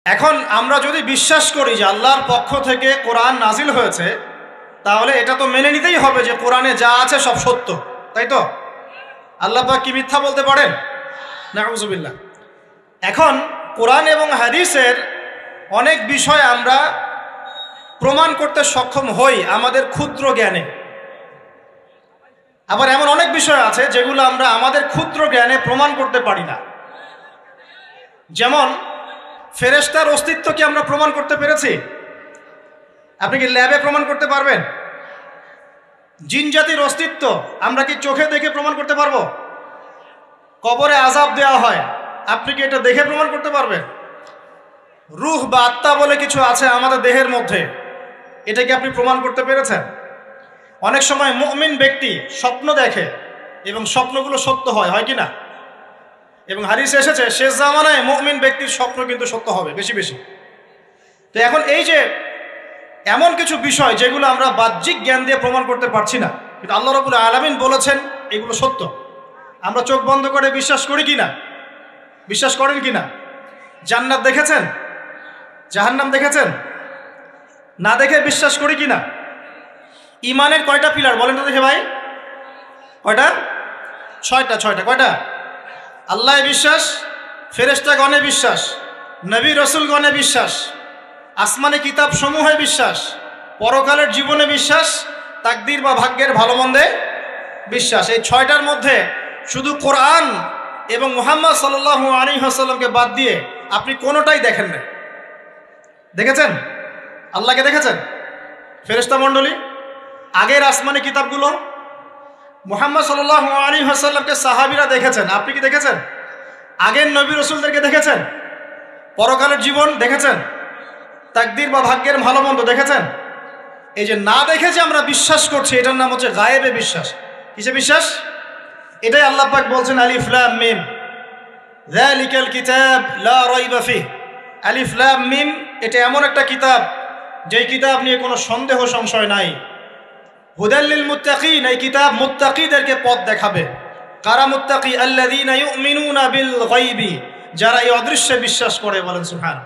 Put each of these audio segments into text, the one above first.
এখন আমরা যদি বিশ্বাস করি যে আল্লাহর পক্ষ থেকে কোরআন নাজিল হয়েছে, তাহলে এটা তো মেনে নিতেই হবে যে কোরআনে যা আছে সব সত্য, তাই তো? আল্লাহ পাক কি মিথ্যা বলতে পারেন? নাউযুবিল্লাহ। এখন কোরআন এবং হাদিসের অনেক বিষয় আমরা প্রমাণ করতে সক্ষম হই আমাদের ক্ষুদ্র জ্ঞানে। আবার এমন অনেক বিষয় আছে যেগুলো আমরা আমাদের ক্ষুদ্র জ্ঞানে প্রমাণ করতে পারি না। যেমন ফেরেশতার অস্তিত্ব কি আমরা প্রমাণ করতে পেরেছি? আপনি কি ল্যাবে প্রমাণ করতে পারবেন? জিন জাতির অস্তিত্ব আমরা কি চোখে দেখে প্রমাণ করতে পারবো? কবরে আযাব দেওয়া হয়, আপনি কি এটা দেখে প্রমাণ করতে পারবেন? রূহ বা আত্মা বলে কিছু আছে আমাদের দেহের মধ্যে, এটা কি আপনি প্রমাণ করতে পেরেছেন? অনেক সময় মুমিন ব্যক্তি স্বপ্ন দেখে এবং স্বপ্নগুলো সত্য হয়, হয় কি না? এবং হাদিসে এসেছে শেষ জামানায় মুমিন ব্যক্তির স্বপ্ন কিন্তু সত্য হবে বেশি বেশি। তো এখন এই যে এমন কিছু বিষয় যেগুলো আমরা বাহ্যিক জ্ঞান দিয়ে প্রমাণ করতে পারছি না, কিন্তু আল্লাহ রাব্বুল আলামিন বলেছেন এগুলো সত্য, আমরা চোখ বন্ধ করে বিশ্বাস করি কি না? বিশ্বাস করেন কি না? জান্নাত দেখেছেন? জাহান্নাম দেখেছেন? না দেখে বিশ্বাস করি কি না? ইমানের কয়টা পিলার বলেন তো দেখে ভাই? কয়টা? ছয়টা। কয়টা? আল্লাহ বিশ্বাস, ফেরেশতাগণে বিশ্বাস, নবী রসুলগণে বিশ্বাস, আসমানি কিতাব সমূহে বিশ্বাস, পরকালের জীবনে বিশ্বাস, তাকদীর বা ভাগ্যের ভালো মন্দে বিশ্বাস। এই ছয়টার মধ্যে শুধু কোরআন এবং মুহাম্মদ সাল্লাল্লাহু আলাইহি ওয়াসাল্লামকে বাদ দিয়ে আপনি কোনোটাই দেখেন না। দেখেছেন? আল্লাহকে দেখেছেন? ফেরেশতা মণ্ডলী, আগের আসমানি কিতাবগুলো, মুহাম্মদ সাল্লাল্লাহু আলাইহি ওয়াসাল্লামকে সাহাবীরা দেখেছেন, আপনি কি দেখেছেন? আগের নবী রাসূলদেরকে দেখেছেন? পরকালের জীবন দেখেছেন? তাকদীর বা ভাগ্যের ভালো মন্দ দেখেছেন? এই যে না দেখে যে আমরা বিশ্বাস করছি, এটার নাম হচ্ছে গায়েবে বিশ্বাস। কিসে বিশ্বাস? এটাই আল্লাহ পাক বলছেন আলিফ লাম মিম যালিকাল কিতাব লা রাইবা ফিহ। আলিফ লাম মিম, এটা এমন একটা কিতাব যেই কিতাব নিয়ে কোনো সন্দেহ সংশয় নাই। হুদাল লিল মুত্তাকিন, এই কিতাব মুত্তাকিদেরকে পথ দেখাবে। কারা মুত্তাকি? আল্লাযীনা ইউমিনুনা বিল গায়বি, যারা এই অদৃশ্যে বিশ্বাস করে। বলেন সুবহান।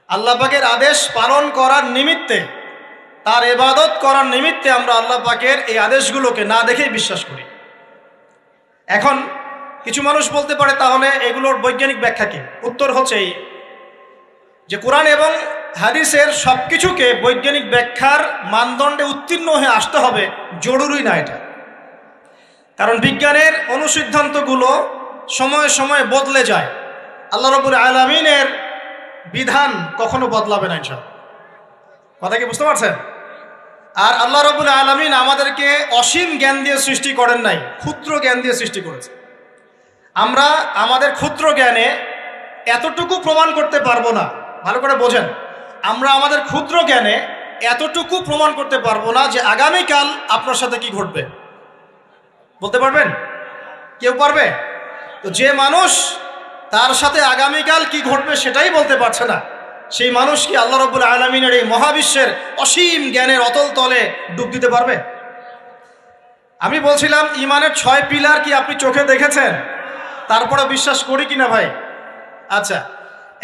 আল্লাহ পাকের আদেশ পালন করার নিমিত্তে, তার ইবাদত করার নিমিত্তে আমরা আল্লাহ পাকের এই আদেশগুলোকে না দেখেই বিশ্বাস করি। এখন কিছু মানুষ বলতে পারে তাহলে এগুলোর বৈজ্ঞানিক ব্যাখ্যা কি? উত্তর হচ্ছে এই যে কোরআন এবং হাদিসের সব কিছুকে বৈজ্ঞানিক ব্যাখ্যার মানদণ্ডে উত্তীর্ণ হয়ে আসতে হবে জরুরি না এটা। কারণ বিজ্ঞানের অনুসিদ্ধান্তগুলো সময়ে সময়ে বদলে যায়। আল্লাহ রাব্বুল আলামিনের বিধান কখনো বদলাবে না ইনশাআল্লাহ। কথা কি বুঝতে পারছেন? আর আল্লাহ রাব্বুল আলামিন আমাদেরকে অসীম জ্ঞান দিয়ে সৃষ্টি করেন নাই, ক্ষুদ্র জ্ঞান দিয়ে সৃষ্টি করেছে। আমরা আমাদের ক্ষুদ্র জ্ঞানে এতটুকু প্রমাণ করতে পারবো না। ভালো করে বোঝেন, আমরা আমাদের ক্ষুদ্র জ্ঞানে এতটুকু প্রমাণ করতে পারবো না যে আগামীকাল আপনার সাথে কি ঘটবে। বলতে পারবেন? কেউ পারবে? তো যে মানুষ তার সাথে আগামীকাল কি ঘটবে সেটাই বলতে পারছে না, সেই মানুষ কি আল্লাহ রাব্বুল আলামিনের এই মহাবিশ্বের অসীম জ্ঞানের অতল তলে ডুব দিতে পারবে? আমি বলছিলাম ইমানের 6 পিলার কি আপনি চোখে দেখেছেন? তারপরে বিশ্বাস করি কিনা ভাই? আচ্ছা,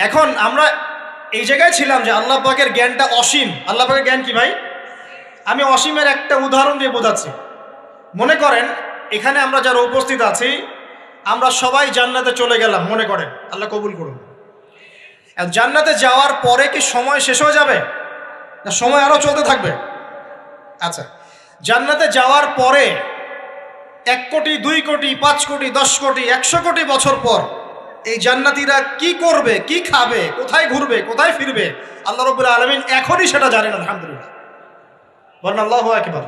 এখন আমরা এই জায়গায় ছিলাম যে আল্লাহ পাকের জ্ঞানটা অসীম। আল্লাহ পাকের জ্ঞান কি ভাই? আমি অসীমের একটা উদাহরণ দিয়ে বোঝাচ্ছি। মনে করেন এখানে আমরা যারা উপস্থিত আছি, আমরা সবাই জান্নাতে চলে গেলাম, মনে করেন, আল্লাহ কবুল করুন। জান্নাতে যাওয়ার পরে কি সময় শেষ হয়ে যাবে, না সময় আরো চলতে থাকবে? আচ্ছা, জান্নাতে যাওয়ার পরে 1 কোটি, 2 কোটি, 5 কোটি, 10 কোটি, 100 কোটি বছর পর এই জান্নাতীরা কি করবে, কি খাবে, কোথায় ঘুরবে, কোথায় ফিরবে, আল্লাহ রাব্বুল আলামিন এখনই সেটা জানেন। আলহামদুলিল্লাহ, বলেন আল্লাহু আকবার।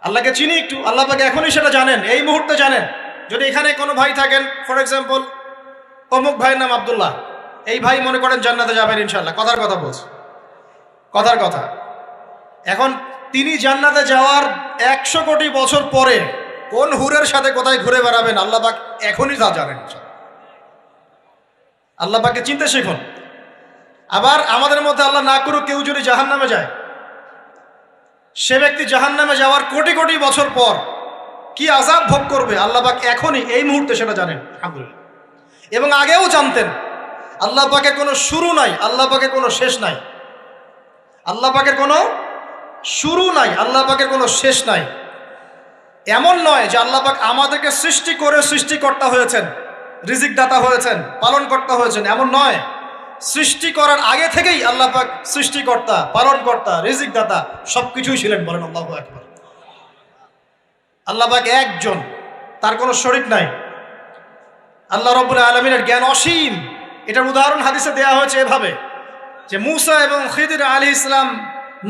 আল্লাহকে চিনি একটু, আল্লাহ পাক এখনই সেটা জানেন, এই মুহূর্তে জানেন। যদি এখানে কোনো ভাই থাকেন, ফর এক্সাম্পল অমুক ভাইয়ের নাম আব্দুল্লাহ, এই ভাই মনে করেন জান্নাতে যাবেন ইনশাআল্লাহ, কথার কথা বলছে, কথার কথা। এখন তিনি জান্নাতে যাওয়ার 100 কোটি বছর পরে কোন হুরের সাথে কোথায় ঘুরে বেড়াবেন আল্লাহ পাক এখনই তা জানেন। আল্লাহ পাককে চিনতে শিখুন। আবার আমাদের মধ্যে আল্লাহ না করুক কেউ যদি জাহান্নামে যায়, সে ব্যক্তি জাহান্নামে যাওয়ার কোটি কোটি বছর পর কি আযাব ভোগ করবে আল্লাহ পাক এখনই এই মুহূর্তে সেটা জানেন। আলহামদুলিল্লাহ। এবং আগেও জানতেন। আল্লাহ পাকের কোনো শুরু নাই, আল্লাহ পাকের কোনো শেষ নাই। আল্লাহ পাকের কোনো শুরু নাই, আল্লাহ পাকের কোনো শেষ নাই। এমন নয় যে আল্লাহ পাক আমাদেরকে সৃষ্টি করে সৃষ্টিকর্তা হয়েছেন, রিজিক দাতা হয়েছেন, পালনকর্তা হয়েছেন, এমন নয়। সৃষ্টি করার আগে থেকেই আল্লাহ পাক সৃষ্টিকর্তা, পালনকর্তা, রিজিক দাতা সবকিছুই ছিলেন। বলেন আল্লাহু আকবার। আল্লাহ পাক একজন, তার কোনো শরীক নাই। আল্লাহ রাব্বুল আলামিনের জ্ঞান অসীম। এটার উদাহরণ হাদিসে দেয়া হয়েছে এভাবে যে মুসা এবং খিদির আলাইহিস সালাম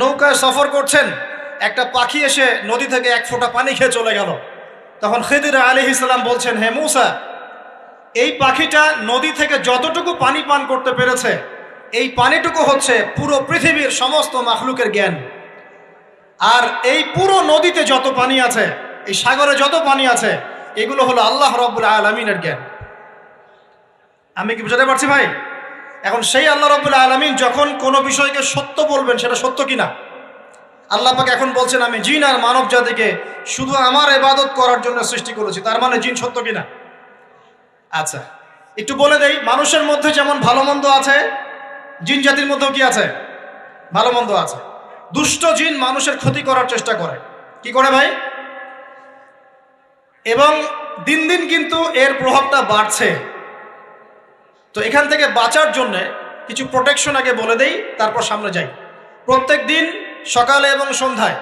নৌকায় সফর করছেন, একটা পাখি এসে নদী থেকে এক ফোঁটা পানি খেয়ে চলে গেল। তখন খিদির আলাইহিস সালাম বলছেন, হে মুসা, এই পাখিটা নদী থেকে যতটুকু পানি পান করতে পেরেছে, এই পানিটুকু হচ্ছে পুরো পৃথিবীর সমস্ত মাখলুকের জ্ঞান। আর এই পুরো নদীতে যত পানি আছে, এই সাগরে যত পানি আছে, এগুলো হলো আল্লাহ রাব্বুল আলামিনের জ্ঞান। আমি কি বুঝাতে পারছি ভাই? এখন সেই আল্লাহ রাব্বুল আলামিন যখন কোনো বিষয়কে সত্য বলবেন, সেটা সত্য কিনা? আল্লাহ পাক এখন বলছেন, আমি জিন আর মানব জাতিকে শুধু আমার ইবাদত করার জন্য সৃষ্টি করেছি। তার মানে জিন সত্য কিনা? আচ্ছা, একটু বলে দেই, মানুষের মধ্যে যেমন ভালো মন্দ আছে, জিন জাতির মধ্যেও কি আছে? ভালো মন্দ আছে। দুষ্ট জিন মানুষের ক্ষতি করার চেষ্টা করে। কি করে ভাই? এবং দিন দিন কিন্তু এর প্রভাবটা বাড়ছে। তো এখান থেকে বাঁচার জন্য কিছু প্রোটেকশন আগে বলে দেই, তারপর সামনে যাই। প্রত্যেক দিন সকালে এবং সন্ধ্যায়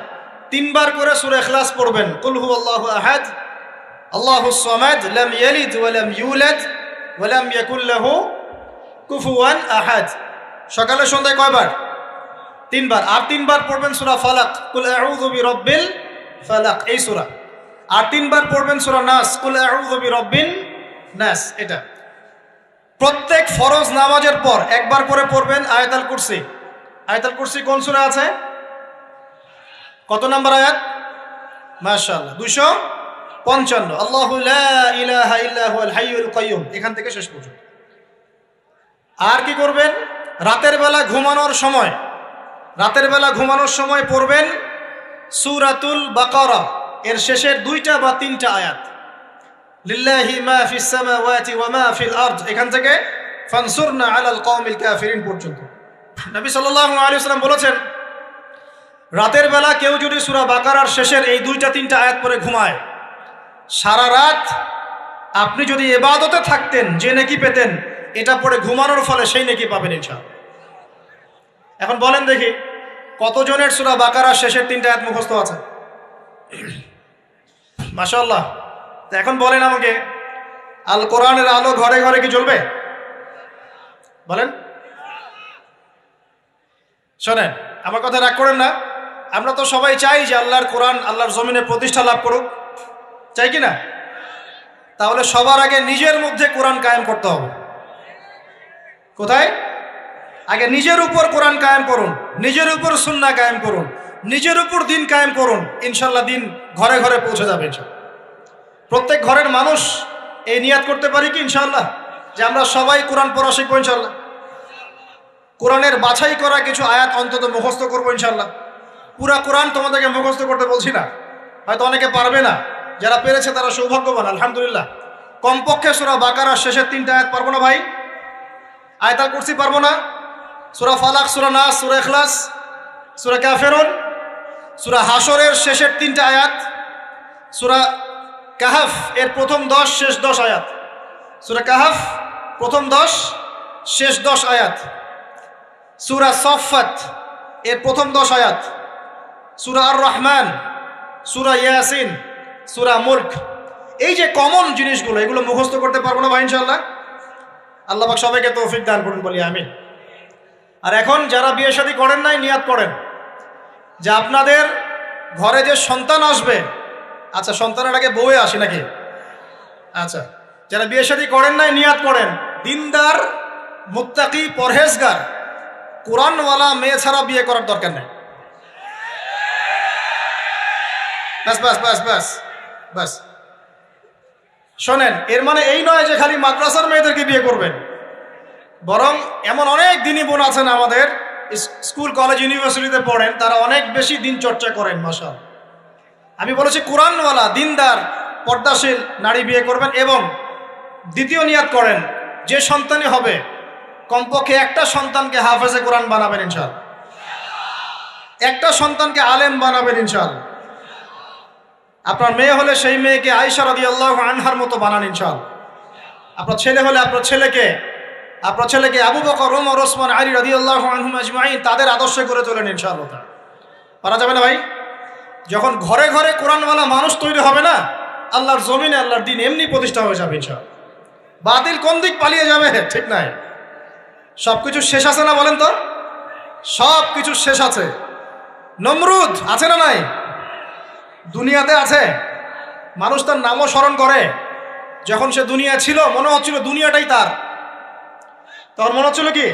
3 বার করে সূরা ইখলাস পড়বেন। কুল হুয়াল্লাহু আহাদ, আল্লাহুস সামাদ, লাম ইয়ালিদ ওয়া লাম ইউলাদ ওয়া লাম ইয়াকুল লাহু কুফুয়ান আহাদ। সকালে সন্ধ্যায় কয়বার? 3 বার। আর 3 বার পড়বেন সূরা ফালাক, কুল আউযু বিরাব্বিল ফালাক, এই সূরা। আর 3 বার পড়বেন সূরা নাস, কুল আউযু বিরাব্বিন নাস। এটা প্রত্যেক ফরজ নামাজের পর একবার করে পড়বেন আয়াতুল কুরসি। আয়াতুল কুরসি কোন সূরা আছে? কত নম্বর আয়াত? মাশাআল্লাহ, 255। আল্লাহু লা ইলাহা ইল্লা হুয়াল হাইয়ুল কাইয়্যুম, এখান থেকে শেষ পর্যন্ত। আর কি করবেন? রাতের বেলা ঘুমানোর সময় পড়বেন সূরাতুল বাকারা, এর শেষের 2টা বা 3টা আয়াত। লিল্লাহি মা ফিস সামাওয়াতি ওয়া মা ফিল আরদ, এখান থেকে ফানসুরনা আলাল কওমিল কাফিরিন পর্যন্ত। নবী সাল্লাল্লাহু আলাইহি ওয়াসাল্লাম বলেছেন, রাতের বেলা কেউ যদি সূরা বাকারার শেষের এই 2টা 3টা আয়াত পড়ে ঘুমায়, সারা রাত আপনি যদি ইবাদতে থাকতেন যে নেকি পেতেন, এটা পড়ে ঘুমানোর ফলে সেই নেকি পাবেন ইনশাআল্লাহ। এখন বলেন দেখি, কতজনের সূরা বাকারার শেষের 3টা আয়াত মুখস্থ আছে? মাশাআল্লাহ। তো এখন বলেন আমাকে, আল কোরআনের আলো ঘরে ঘরে কি জ্বলবে? বলেন। শোনেন, আমার কথা রাগ করেন না। আমরা তো সবাই চাই যে আল্লাহর কোরআন আল্লাহর জমিনে প্রতিষ্ঠা লাভ করুক, চাই কি না? তাহলে সবার আগে নিজের মধ্যে কোরআন কায়েম করতে হবে। কোথায়? আগে নিজের উপর কোরআন কায়েম করুন, নিজের উপর সুন্নাহ কায়েম করুন, নিজের উপর দিন কায়েম করুন। ইনশাল্লাহ দিন ঘরে ঘরে পৌঁছে যাবে ইনশাল্লাহ। প্রত্যেক ঘরের মানুষ এই নিয়াত করতে পারি কি ইনশাআল্লাহ যে আমরা সবাই কোরআন পড়া শিখবো ইনশাআল্লাহ? কোরআনের বাছাই করা কিছু আয়াত অন্তত মুখস্থ করবো ইনশাআল্লাহ। পুরা কোরআন তোমাদেরকে মুখস্থ করতে বলছি না, হয়তো অনেকে পারবে না, যারা পেরেছে তারা সৌভাগ্যবান, আলহামদুলিল্লাহ। কমপক্ষে সূরা বাকারার শেষের 3টা আয়াত পারবো না ভাই? আয়াতুল কুরসি পারবো না? সূরা ফালাক, সূরা নাস, সূরা ইখলাস, সূরা কাফিরুন, সূরা হাশরের শেষের 3টা আয়াত, সূরা কাহাফ এর প্রথম 10 শেষ 10 আয়াত, সূরা কাহাফ প্রথম 10 শেষ 10 আয়াত, সূরা সাফফাত এর প্রথম 10 আয়াত, সূরা আর রহমান, সূরা ইয়াসিন, সূরা মুলক। এই যে কমন জিনিসগুলো, এগুলো মুখস্থ করতে পারবো না ভাই ইনশাআল্লাহ? আল্লাহ পাক সবাইকে তৌফিক দান করুন, বলি আমিন। আর এখন যারা বিয়ে শাদী করেন নাই, নিয়াত করেন যে আপনাদের ঘরে যে সন্তান আসবে, আচ্ছা সন্তানের আগে বউয়ে আসে নাকি? আচ্ছা, যারা বিয়ে শাদী করেন নাই নিয়াত করেন, দিনদার, মুত্তাকি, পরহেজগার, কোরআনওয়ালা মেয়ে ছাড়া বিয়ে করার দরকার নেই। বাস বাস বাস বাস বাস। শোনেন, এর মানে এই নয় যে খালি মাদ্রাসার মেয়েদেরকে বিয়ে করবেন, বরং এমন অনেক দিনী বোন আছেন আমাদের, স্কুল কলেজ ইউনিভার্সিটিতে পড়েন, তারা অনেক বেশি দিন চর্চা করেন। মাশাআল্লাহ। আমি বলেছি কোরআনওয়ালা, দিনদার, পর্দাশীল নারী বিয়ে করবেন। এবং দ্বিতীয় নিয়াত করেন, যে সন্তানই হবে কমপক্ষে একটা সন্তানকে হাফেজে কোরআন বানাবেন ইনশাআল্লাহ, একটা সন্তানকে আলেম বানাবেন ইনশাআল্লাহ। আপনার মেয়ে হলে সেই মেয়েকে আয়েশা রাদিয়াল্লাহু আনহার মতো বানান ইনশাআল্লাহ। আপনার ছেলে হলে আপনার ছেলেকে আবু বকর, ওমর, ওসমান, আলী রাদিয়াল্লাহু আনহুম আজমাইন তাদের আদর্শে করে তোলেন ইনশাআল্লাহ। পারা যাবে না ভাই? যখন ঘরে ঘরে কোরআনওয়ালা মানুষ তৈরি হবে না, আল্লাহর জমিনে আল্লাহর দিন এমনি প্রতিষ্ঠা হয়ে যাবে ইনশাআল্লাহ। বাতিল কোন দিক পালিয়ে যাবে ঠিক নাই। সবকিছু শেষ আছে না বলেন তো? সব কিছু শেষ আছে। নমরুদ আছে না নাই? দুনিয়াতে আছে। মানুষ তার নামও স্মরণ করে। যখন সে দুনিয়া ছিল মনে হচ্ছিল দুনিয়াটাই তার, তখন মনে হচ্ছিল কি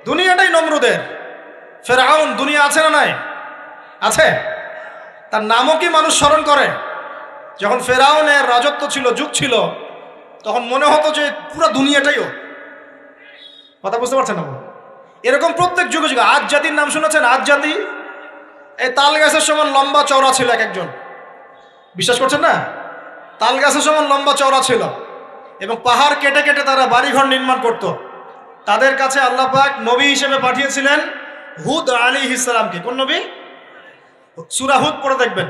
দুনিয়াটাই নমরুদের। ফেরাউন দুনিয়া আছে না নাই? আছে। তার নামও কি মানুষ স্মরণ করে? যখন ফেরাউনের রাজত্ব ছিল, যুগ ছিল, তখন মনে হতো যে পুরো দুনিয়াটাইও। কথা বুঝতে পারছেন না? এরকম প্রত্যেক যুগে যুগে। আজ জাতির নাম শুনেছেন? আজ জাতি এই তাল গাছের সমান লম্বা চওড়া ছিল এক একজন। বিশ্বাস করছেন না? তাল গাছের সমান লম্বা চওড়া ছিল এবং পাহাড় কেটে কেটে তারা বাড়িঘর নির্মাণ করত। তাদের কাছে আল্লাহ পাক নবী হিসেবে পাঠিয়েছিলেন হুদ আলাইহিস সালামকে। কোন নবী? সূরা হুদ পড়ে দেখবেন।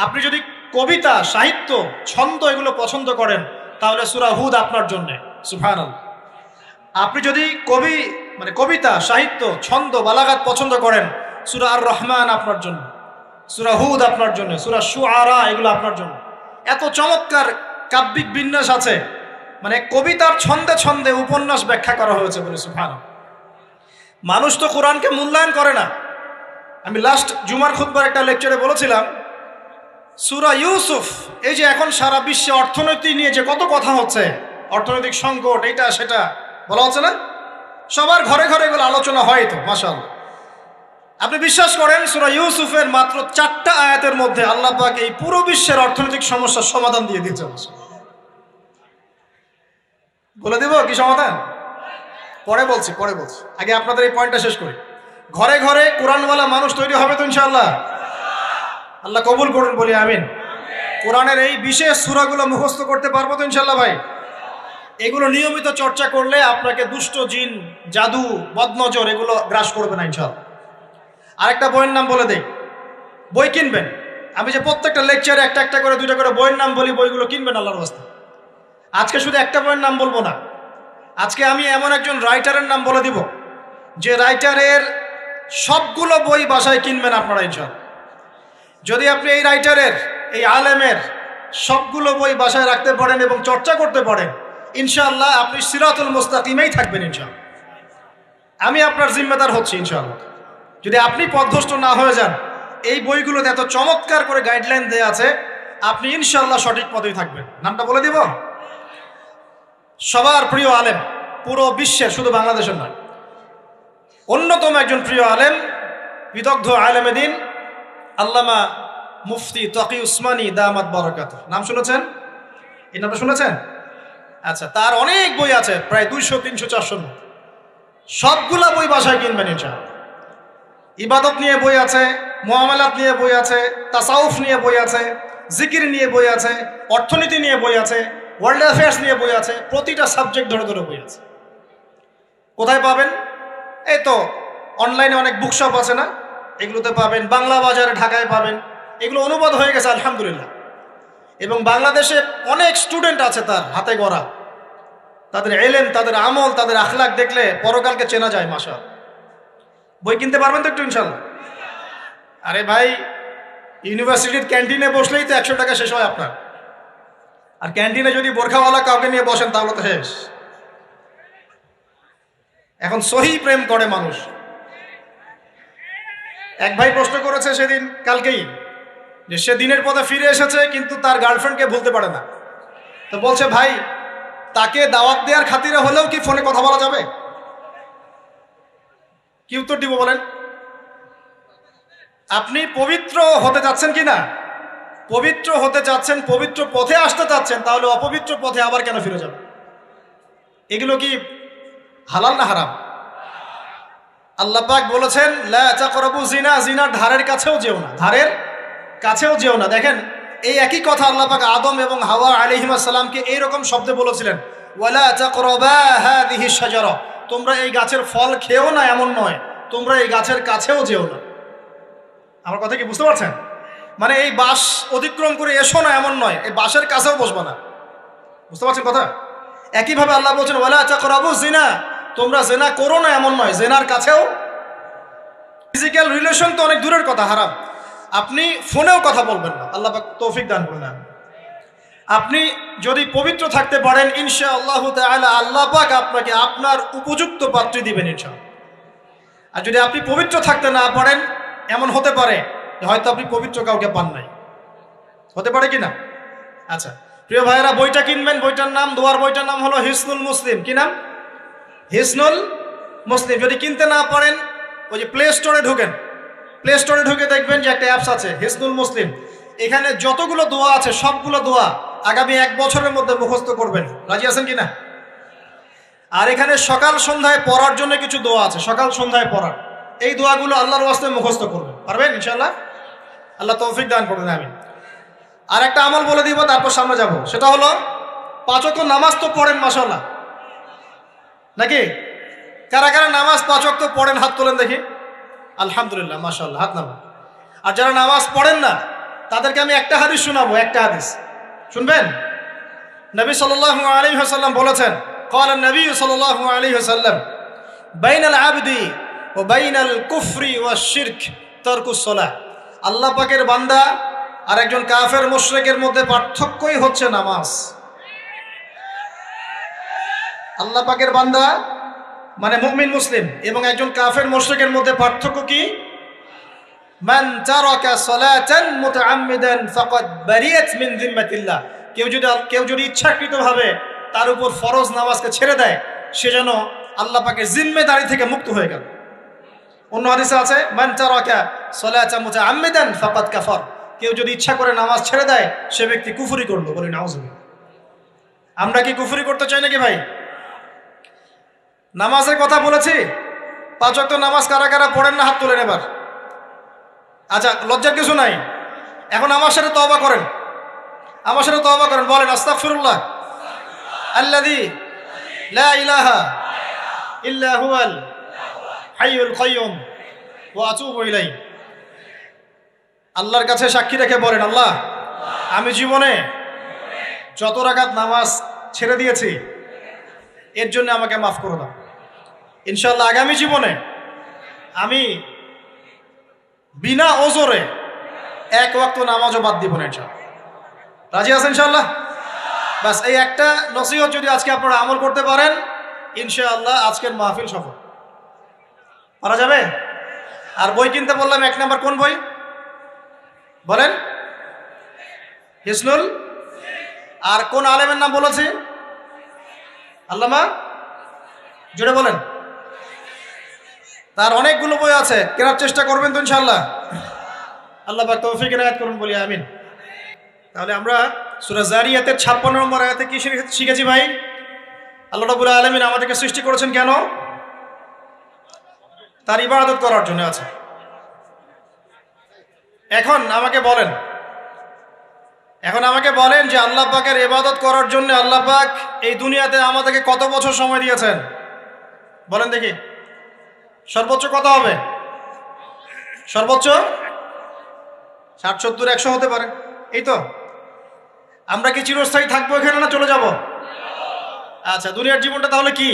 আপনি যদি কবিতা, সাহিত্য, ছন্দ এগুলো পছন্দ করেন তাহলে সূরা হুদ আপনার জন্য। সুবহানাল্লাহ। আপনি যদি কবিতা, সাহিত্য, ছন্দ, বালাগাত পছন্দ করেন, সূরা আর রহমান আপনার জন্য, সূরা হুদ আপনার জন্য, সূরা শুআরা এগুলো আপনার জন্য। এত চমৎকার কাব্যিক বিন্যাস আছে, কবিতার ছন্দে ছন্দে উপন্যাস ব্যাখ্যা করা হয়েছে বলে। সুবহানাল্লাহ। মানুষ তো কোরআনকে মূল্যায়ন করে না। আমি লাস্ট জুমার খুতবার একটা লেকচারে বলেছিলাম, সূরা ইউসুফ, এই যে এখন সারা বিশ্বে অর্থনীতি নিয়ে যে কত কথা হচ্ছে, অর্থনৈতিক সংকট, এইটা সেটা বলা হচ্ছে না, সবার ঘরে ঘরে এগুলো আলোচনা হয় তো মাশাআল্লাহ। আপনি বিশ্বাস করেন সূরা ইউসুফের মাত্র 4টা আয়াতের মধ্যে আল্লাহ পাক এই পুরো বিশ্বের অর্থনৈতিক সমস্যার সমাধান দিয়ে দিয়েছে। বলে দিব কি সমাধান? পরে বলছি। আগে আপনাদের এই পয়েন্টটা শেষ করি। ঘরে ঘরে কোরআনওয়ালা মানুষ তৈরি হবে তো ইনশাআল্লাহ। আল্লাহ কবুল করুন, বলি আমিন। কোরআনের এই বিশেষ সূরাগুলো মুখস্থ করতে পারবো তো ইনশাআল্লাহ ভাই? এগুলো নিয়মিত চর্চা করলে আপনাকে দুষ্ট জিন, জাদু, বদনজর এগুলো গ্রাস করবে না ইনশাআল্লাহ। আরেকটা বইয়ের নাম বলে দেই, বই কিনবেন। আমি যে প্রত্যেকটা লেকচারে একটা একটা করে 2টা করে বইয়ের নাম বলি, বইগুলো কিনবেন আল্লাহর রাস্তায়। আজকে শুধু একটা বইয়ের নাম বলবো না, আজকে আমি এমন একজন রাইটারের নাম বলে দিব যে রাইটারের সবগুলো বই বাসায় কিনবেন আপনারা ইনশাআল্লাহ। যদি আপনি এই রাইটারের, এই আলেমের সবগুলো বই বাসায় রাখতে পারেন এবং চর্চা করতে পারেন, ইনশাআল্লাহ আপনি সিরাতুল মুস্তাকিমেই থাকবেন ইনশাআল্লাহ। আমি আপনার জিম্মেদার হচ্ছি ইনশাআল্লাহ। যদি আপনি পথভ্রষ্ট না হয়ে যান, এই বইগুলোতে এত চমৎকার করে গাইডলাইন দেয়া আছে, আপনি ইনশাআল্লাহ সঠিক পথেই থাকবেন। নামটা বলে দিব। সবার প্রিয় আলেম, পুরো বিশ্বের, শুধু বাংলাদেশের নয়, অন্যতম একজন প্রিয় আলেম, বিদগ্ধ আলেমে দ্বীন আল্লামা মুফতি তকি উসমানী দামাত বারাকাতুহু। নাম শুনেছেন? এই নামটা শুনেছেন? আচ্ছা, তার অনেক বই আছে, প্রায় 200, 300, 400। সবগুলা বই বাসায় কিনবেন ইনশাআল্লাহ। ইবাদত নিয়ে বই আছে, মুআমালাত নিয়ে বই আছে, তাসাউফ নিয়ে বই আছে, জিকির নিয়ে বই আছে, অর্থনীতি নিয়ে বই আছে, ওয়ার্ল্ড অ্যাফেয়ার্স নিয়ে বই আছে, প্রতিটা সাবজেক্ট ধরে ধরে বই আছে। কোথায় পাবেন? এই তো অনলাইনে অনেক বুকশপ আছে না, এগুলোতে পাবেন। বাংলা বাজারে ঢাকায় পাবেন। এগুলো অনুবাদ হয়ে গেছে আলহামদুলিল্লাহ। এবং বাংলাদেশে অনেক স্টুডেন্ট আছে তার হাতে গড়া। তাদের এলেম, তাদের আমল, তাদের আখলাক দেখলে পরকালকে চেনা যায় মাশাআল্লাহ। বই কিনতে পারবেন তো একটু ইনশাআল্লাহ? আরে ভাই, ইউনিভার্সিটির ক্যান্টিনে বসলেই তো 100 টাকা শেষ হয় আপনার। আর ক্যান্টিনে যদি বোরখাওয়ালা কাউকে নিয়ে বসেন তাহলে তো শেষ। এখন সহি প্রেম করে মানুষ। এক ভাই প্রশ্ন করেছে সেদিন, কালকেই, যে সে দিনের পথে ফিরে এসেছে কিন্তু তার গার্লফ্রেন্ডকে ভুলতে পারে না। তো বলছে, ভাই তাকে দাওয়াত দেওয়ার খাতিরে হলেও কি ফোনে কথা বলা যাবে? কি উত্তর দিব বলেন? আপনি পবিত্র হতে যাচ্ছেন কি না? পবিত্র হতে যাচ্ছেন, পবিত্র পথে আসতে চাচ্ছেন, তাহলে অপবিত্র পথে আবার কেন ফিরে যাবেন? এগুলো কি হালাল না হারাম? আল্লাহ পাক বলেছেন, লা তাকরাবু জিনা, জিনার ধারের কাছেও যেও না, ধারের কাছেও যেও না। দেখেন, এই একই কথা আল্লাহ পাক আদম এবং হাওয়া আলাইহিস সালামকে এইরকম শব্দে বলেছিলেন, ওয়ালা তাকরাবা হাযিহি শাজারা, তোমরা এই গাছের ফল খেও না এমন নয়, তোমরা এই গাছের কাছেও যেও না। আমার কথা কি বুঝতে পারছেন? মানে এই বাঁশ অতিক্রম করে এসো না এমন নয়, এই বাঁশের কাছেও বসবা না। বুঝতে পারছেন কথা? একইভাবে আল্লাহ বলছেন ওয়ালা তাকরাবু জিনা, তোমরা জেনা করো না এমন নয়, জেনার কাছেও। ফিজিক্যাল রিলেশন তো অনেক দূরের কথা, হারাম। আপনি ফোনেও কথা বলবেন না, আল্লাহ পাক তৌফিক দান করুন। আপনি যদি পবিত্র থাকতে পারেন ইনশাআল্লাহ তাআলা আল্লাহ পাক আপনাকে আপনার উপযুক্ত পাত্রী দিবেন ইনশাআল্লাহ। আর যদি আপনি পবিত্র থাকতে না পারেন, এমন হতে পারে যে হয়তো আপনি পবিত্র কাউকে পান নাই, হতে পারে কি না? আচ্ছা প্রিয় ভাইয়েরা, বইটা কিনবেন, বইটার নাম, দোয়ার বইটার নাম হলো হিসনুল মুসলিম। কি নাম? হিসনুল মুসলিম। যদি কিনতে না পারেন, ওই যে প্লে স্টোরে ঢুকেন, প্লে স্টোরে ঢুকে দেখবেন যে একটা অ্যাপস আছে হিসনুল মুসলিম। এখানে যতগুলো দোয়া আছে সবগুলো দোয়া আগামী 1 বছরের মধ্যে মুখস্থ করবেন। রাজি আছেন কি না? আর এখানে সকাল সন্ধ্যায় পড়ার জন্য কিছু দোয়া আছে, সকাল সন্ধ্যায় পড়ার। এই দোয়াগুলো আল্লাহর ওয়াস্তে মুখস্থ করবেন, পারবেন ইনশাআল্লাহ? আল্লাহ তৌফিক দান করবেন, আমিন। আর একটা আমল বলে দিব, তারপর সামনে যাব। সেটা হলো 5 ওয়াক্ত নামাজ তো পড়েন মাশাআল্লাহ, নাকি? কারা কারা নামাজ 5 ওয়াক্ত পড়েন হাত তোলেন দেখি। আলহামদুলিল্লাহ, মাশাআল্লাহ, হাত নামান। আর যারা নামাজ পড়েন না তাদেরকে আমি একটা হাদিস শোনাবো, একটা হাদিস শুনবেন। নবী সাল্লাল্লাহু আলাইহি ওয়াসাল্লাম বলেছেন, قال النبي صلى الله عليه وسلم بين العبد وبين الكفر والشرك ترك الصلاة। আল্লাহ পাকের বান্দা আর একজন কাফের মুশরিকের মধ্যে পার্থক্যই হচ্ছে নামাজ। আল্লাহ পাকের বান্দা মানে মুমিন মুসলিম এবং একজন কাফের মুশরিকের মধ্যে পার্থক্য কি? মান তারাকা সালাতান মুতাআম্মিদান ফাকাদ বারিয়াত মিন যিম্মাতিল্লাহ। কেউ যদি ইচ্ছাকৃতভাবে তার উপর ফরজ নামাজকে ছেড়ে দেয়, সে যেন আল্লাহ পাকের জিম্মেদারি থেকে মুক্ত হয়ে গেল। অন্য হাদিসে আছে মান তারাকা সালাতান মুতাআম্মিদান ফাকাদ কাফার। কেউ যদি ইচ্ছা করে নামাজ ছেড়ে দেয়, সে ব্যক্তি কুফরি করলো। বলি নাউজুবিল্লাহ। আমরা কি কুফরি করতে চাই নাকি ভাই? নামাজের কথা বলেছি, 5 ওয়াক্ত নামাজ কারা কারা পড়েন না হাত তোলেন এবার। আচ্ছা, লজ্জার কিছু নাই। এখন আমার সাথে তওবা করেন, আমার সাথে তওবা করেন, বলেন আস্তাগফিরুল্লাহ আল্লাযী লা ইলাহা ইল্লা হুয়াল হাইয়ুল কাইয়্যুম ওয়া আতুবু ইলাইহি। আল্লাহর কাছে সাক্ষী রেখে বলেন, আল্লাহ আমি জীবনে যত রাকাত নামাজ ছেড়ে দিয়েছি এর জন্য আমাকে মাফ করে দাও। ইনশাআল্লাহ আগামী জীবনে আমি বিনা ওজরে 1 ওয়াক্ত নামাজও বাদ দিব না ইনশাআল্লাহ। রাজি আছেন ইনশাআল্লাহ? বাস এই একটা নসিহত যদি আজকে আপনারা আমল করতে পারেন, ইনশাআল্লাহ আজকের মাহফিল সফল। পারা যাবে? আর বই কিনতে বললাম, 1 নাম্বার কোন বই বলেন? হিসনুল। আর কোন আলেমের নাম বলেছি? আল্লামা, জোরে বলেন। তার অনেকগুলো বই আছে, কেনার চেষ্টা করবেন তো ইনশাআল্লাহ। আল্লাহ পাক তৌফিক এনায়েত করুন, বলি আমিন। তাহলে আমরা সূরা যারিয়াতের 56 নম্বর আয়াতে কি শিখেছি ভাই? আল্লাহ রাব্বুল আলামিন আমাদেরকে সৃষ্টি করেছেন কেন? তার ইবাদত করার জন্য। আছে। এখন আমাকে বলেন যে আল্লাহ পাকের ইবাদত করার জন্য আল্লাহ পাক এই দুনিয়াতে আমাদেরকে কত বছর সময় দিয়েছেন? বলেন দেখি। সর্বোচ্চ কত হবে? সর্বোচ্চ 60, 70, 100 হতে পারে। এই তো। আমরা কি চিরস্থায়ী থাকবো এখানে না চলে যাব? আচ্ছা, দুনিয়ার জীবনটা তাহলে কি?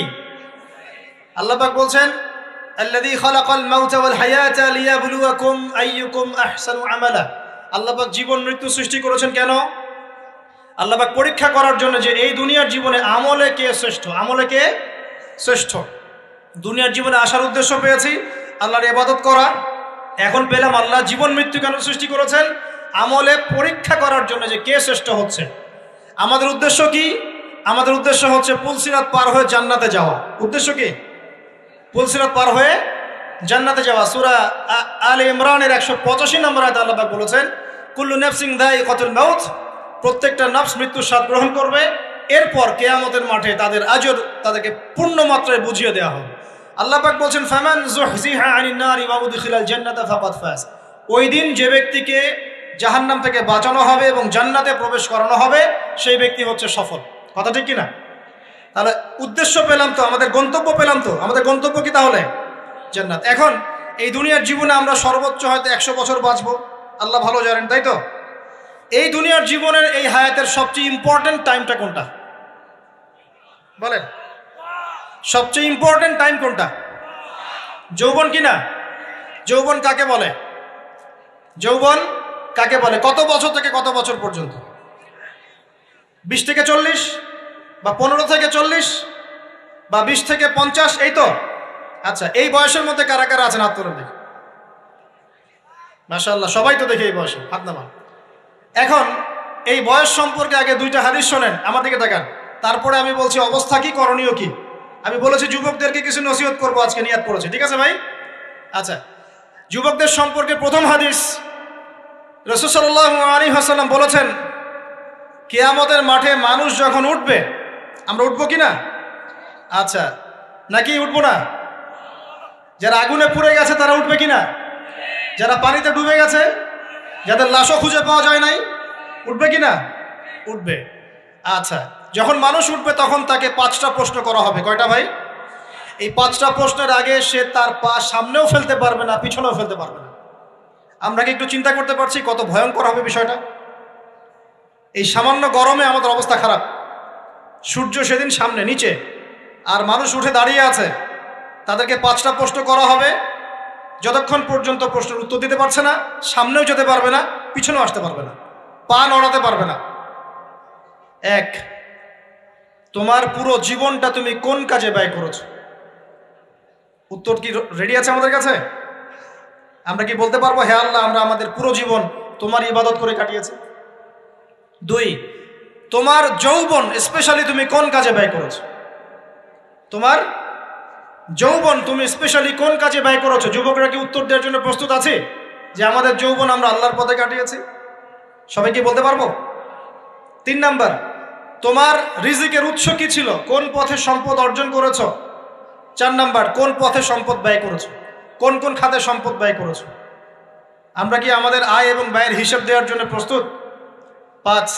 আল্লাহ পাক বলছেন, আল্লাযী খালাকাল মাউতা ওয়াল হায়াতা লিয়াবলুয়াকুম আইয়ুকুম আহসানু আমালা। আল্লাহ পাক জীবন মৃত্যু সৃষ্টি করেছেন কেন? আল্লাহ পাক পরীক্ষা করার জন্য যে এই দুনিয়ার জীবনে আমলে কে শ্রেষ্ঠ, আমলে কে শ্রেষ্ঠ। দুনিয়ার জীবনে আসার উদ্দেশ্য পেয়েছি আল্লাহর ইবাদত করা, এখন পেলাম আল্লাহ জীবন মৃত্যু কেন সৃষ্টি করেছেন? আমলে পরীক্ষা করার জন্য যে কে শ্রেষ্ঠ হচ্ছে। আমাদের উদ্দেশ্য কি? আমাদের উদ্দেশ্য হচ্ছে পুলসিরাত পার হয়ে জান্নাতে যাওয়া। উদ্দেশ্য কি? পুলসিরাত পার হয়ে জান্নাতে যাওয়া। সূরা আলে ইমরানের 185 নম্বর আয়াতে আল্লাহ পাক বলেছেন, কুল্লু নাফসিন যায়িকাতুল মাউত। প্রত্যেকটা নফস মৃত্যুর স্বাদ গ্রহণ করবে, এরপর কিয়ামতের মাঠে তাদের আজর তাদেরকে পূর্ণ মাত্রায় বুঝিয়ে দেওয়া হবে। আল্লাহ পাক বলছেন, ফামান যুহজিহা আনিন নারি ওয়া উদখিলাল জান্নাতা ফাকাদ ফাজ। ওই দিন যে ব্যক্তিকে জাহান্নাম থেকে বাঁচানো হবে এবং জান্নাতে প্রবেশ করানো হবে, সেই ব্যক্তি হচ্ছে সফল। কথা ঠিক কিনা? তাহলে উদ্দেশ্য পেলাম তো, আমাদের গন্তব্য পেলাম তো। আমাদের গন্তব্য কি তাহলে? জান্নাত। এখন এই দুনিয়ার জীবনে আমরা সর্বোচ্চ হয়তো 100 বছর বাঁচবো, আল্লাহ ভালো জানেন, তাই তো? এই দুনিয়ার জীবনের এই হায়াতের সবচেয়ে ইম্পর্টেন্ট টাইমটা কোনটা বলেন? সবচেয়ে ইম্পর্টেন্ট টাইম কোনটা? যৌবন কিনা? যৌবন কাকে বলে? যৌবন কাকে বলে? কত বছর থেকে কত বছর পর্যন্ত? 20 থেকে 40, বা 15 থেকে 40, বা 20 থেকে 50, এই তো? আচ্ছা, এই বয়সের মধ্যে কারা কারা আছেন হাত তোলেন দেখি। মাশাআল্লাহ, সবাই তো দেখি এই বয়সে, হাত নামান। এখন এই বয়স সম্পর্কে আগে 2টা হাদিস শোনেন, আমার দিকে তাকান, তারপরে আমি বলছি অবস্থা কি, করণীয় কি। আমি বলেছি যুবকদেরকে কিছু নসিহত করবো আজকে, নিয়াত করেছি, ঠিক আছে ভাই? আচ্ছা, যুবকদের সম্পর্কে প্রথম হাদিস, রাসূল সাল্লাল্লাহু আলাইহি ওয়াসাল্লাম বলেছেন, কিয়ামতের মাঠে মানুষ যখন উঠবে, আমরা উঠবো কি না? আচ্ছা, নাকি উঠবো না? যারা আগুনে পুড়ে গেছে তারা উঠবে কি না? যারা পানিতে ডুবে গেছে, যাদের লাশও খুঁজে পাওয়া যায় নাই, উঠবে কি না? উঠবে। আচ্ছা, যখন মানুষ উঠবে তখন তাকে 5টা প্রশ্ন করা হবে। কয়টা ভাই? এই 5টা প্রশ্নের আগে সে তার পা সামনেও ফেলতে পারবে না, পিছনেও ফেলতে পারবে না। আমরা কি একটু চিন্তা করতে পারছি কত ভয়ঙ্কর হবে বিষয়টা? এই সামান্য গরমে আমাদের অবস্থা খারাপ, সূর্য সেদিন সামনে নিচে, আর মানুষ উঠে দাঁড়িয়ে আছে, তাদেরকে 5টা প্রশ্ন করা হবে। যতক্ষণ পর্যন্ত প্রশ্নের উত্তর দিতে পারছে না, সামনেও যেতে পারবে না, পিছনেও আসতে পারবে না, পা নড়াতে পারবে না। 1, তোমার পুরো জীবনটা তুমি কোন কাজে ব্যয় করেছো? উত্তর কি রেডি আছে আমাদের কাছে? আমরা কি বলতে পারবো, হে আল্লাহ, আমরা আমাদের পুরো জীবন তোমার ইবাদত করে কাটিয়েছি? 2, তোমার যৌবন স্পেশালি তুমি কোন কাজে ব্যয় করেছো? তোমার যৌবন তুমি স্পেশালি কোন কাজে ব্যয় করেছো? যুবকরা কি উত্তর দেওয়ার জন্য প্রস্তুত আছে যে আমাদের যৌবন আমরা আল্লাহর পথে কাটিয়েছি? সবাই কি বলতে পারবো? 3 নাম্বার, তোমার রিজিকের উৎস কি ছিল? কোন পথে সম্পদ অর্জন করেছো? 4 নাম্বার, কোন পথে সম্পদ ব্যয় করেছো? কোন কোন খাতে সম্পদ ব্যয় করেছো? আমরা কি আমাদের আয় এবং ব্যয়ের হিসাব দেওয়ার জন্য প্রস্তুত? 5,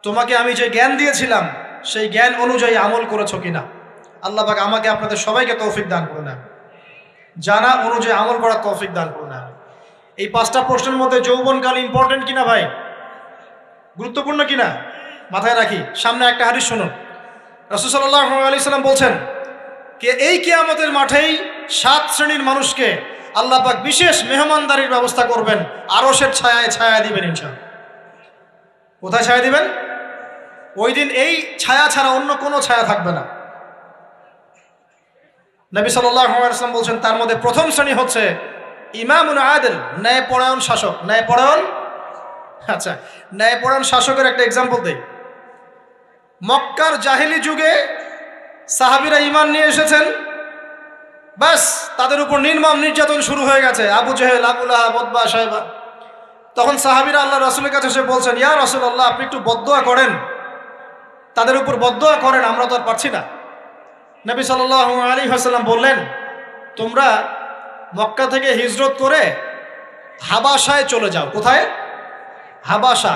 তোমাকে আমি যে জ্ঞান দিয়েছিলাম সেই জ্ঞান অনুযায়ী আমল করেছো কিনা? আল্লাহ পাক আমাকে আপনাদের সবাইকে তৌফিক দান করুন, জানা অনুযায়ী আমল করার তৌফিক দান করুন। এই 5টা প্রশ্নের মধ্যে যৌবনকাল ইম্পর্টেন্ট কিনা ভাই? গুরুত্বপূর্ণ কিনা? মাথায় রাখি। সামনে একটা হাদিস শুনুন, রাসূল সাল্লাল্লাহু আলাইহি সাল্লাম বলছেন, কে এই কিয়ামতের মাঠেই 7 শ্রেণীর মানুষকে আল্লাহ পাক বিশেষ মেহমানদারির ব্যবস্থা করবেন, আরশের ছায়ায় ছায়া দিবেন ইনশাআল্লাহ। কোথায় ছায়া দিবেন? ওই দিন এই ছায়া ছাড়া অন্য কোনো ছায়া থাকবে না। নবী সাল্লাল্লাহু আলাইহি ওয়াসাল্লাম বলছেন, তার মধ্যে প্রথম শ্রেণী হচ্ছে ইমামুন আদিল, ন্যায়পরায়ণ শাসক। ন্যায়পরায়ণ, আচ্ছা, ন্যায়পরায়ণ শাসকের একটা এক্সাম্পল দেই। মক্কার জাহেলি যুগে সাহাবীরা ঈমান নিয়ে এসেছেন, বাস তাদের উপর নির্মম নির্যাতন শুরু হয়ে গেছে, আবু জেহেল, আবু লাহাব, উতবা, শাইবা। তখন সাহাবীরা আল্লাহ রাসূলের কাছে এসে বলছেন, ইয়া রাসূলুল্লাহ, আপনি একটু বদদোয়া করেন, তাদের উপর বদদোয়া করেন, আমরা তো আর পারছি না। নবী সাল্লাল্লাহু আলাইহি ওয়াসাল্লাম বললেন, তোমরা মক্কা থেকে হিজরত করে হাবাসায় চলে যাও। কোথায়? হাবাসা।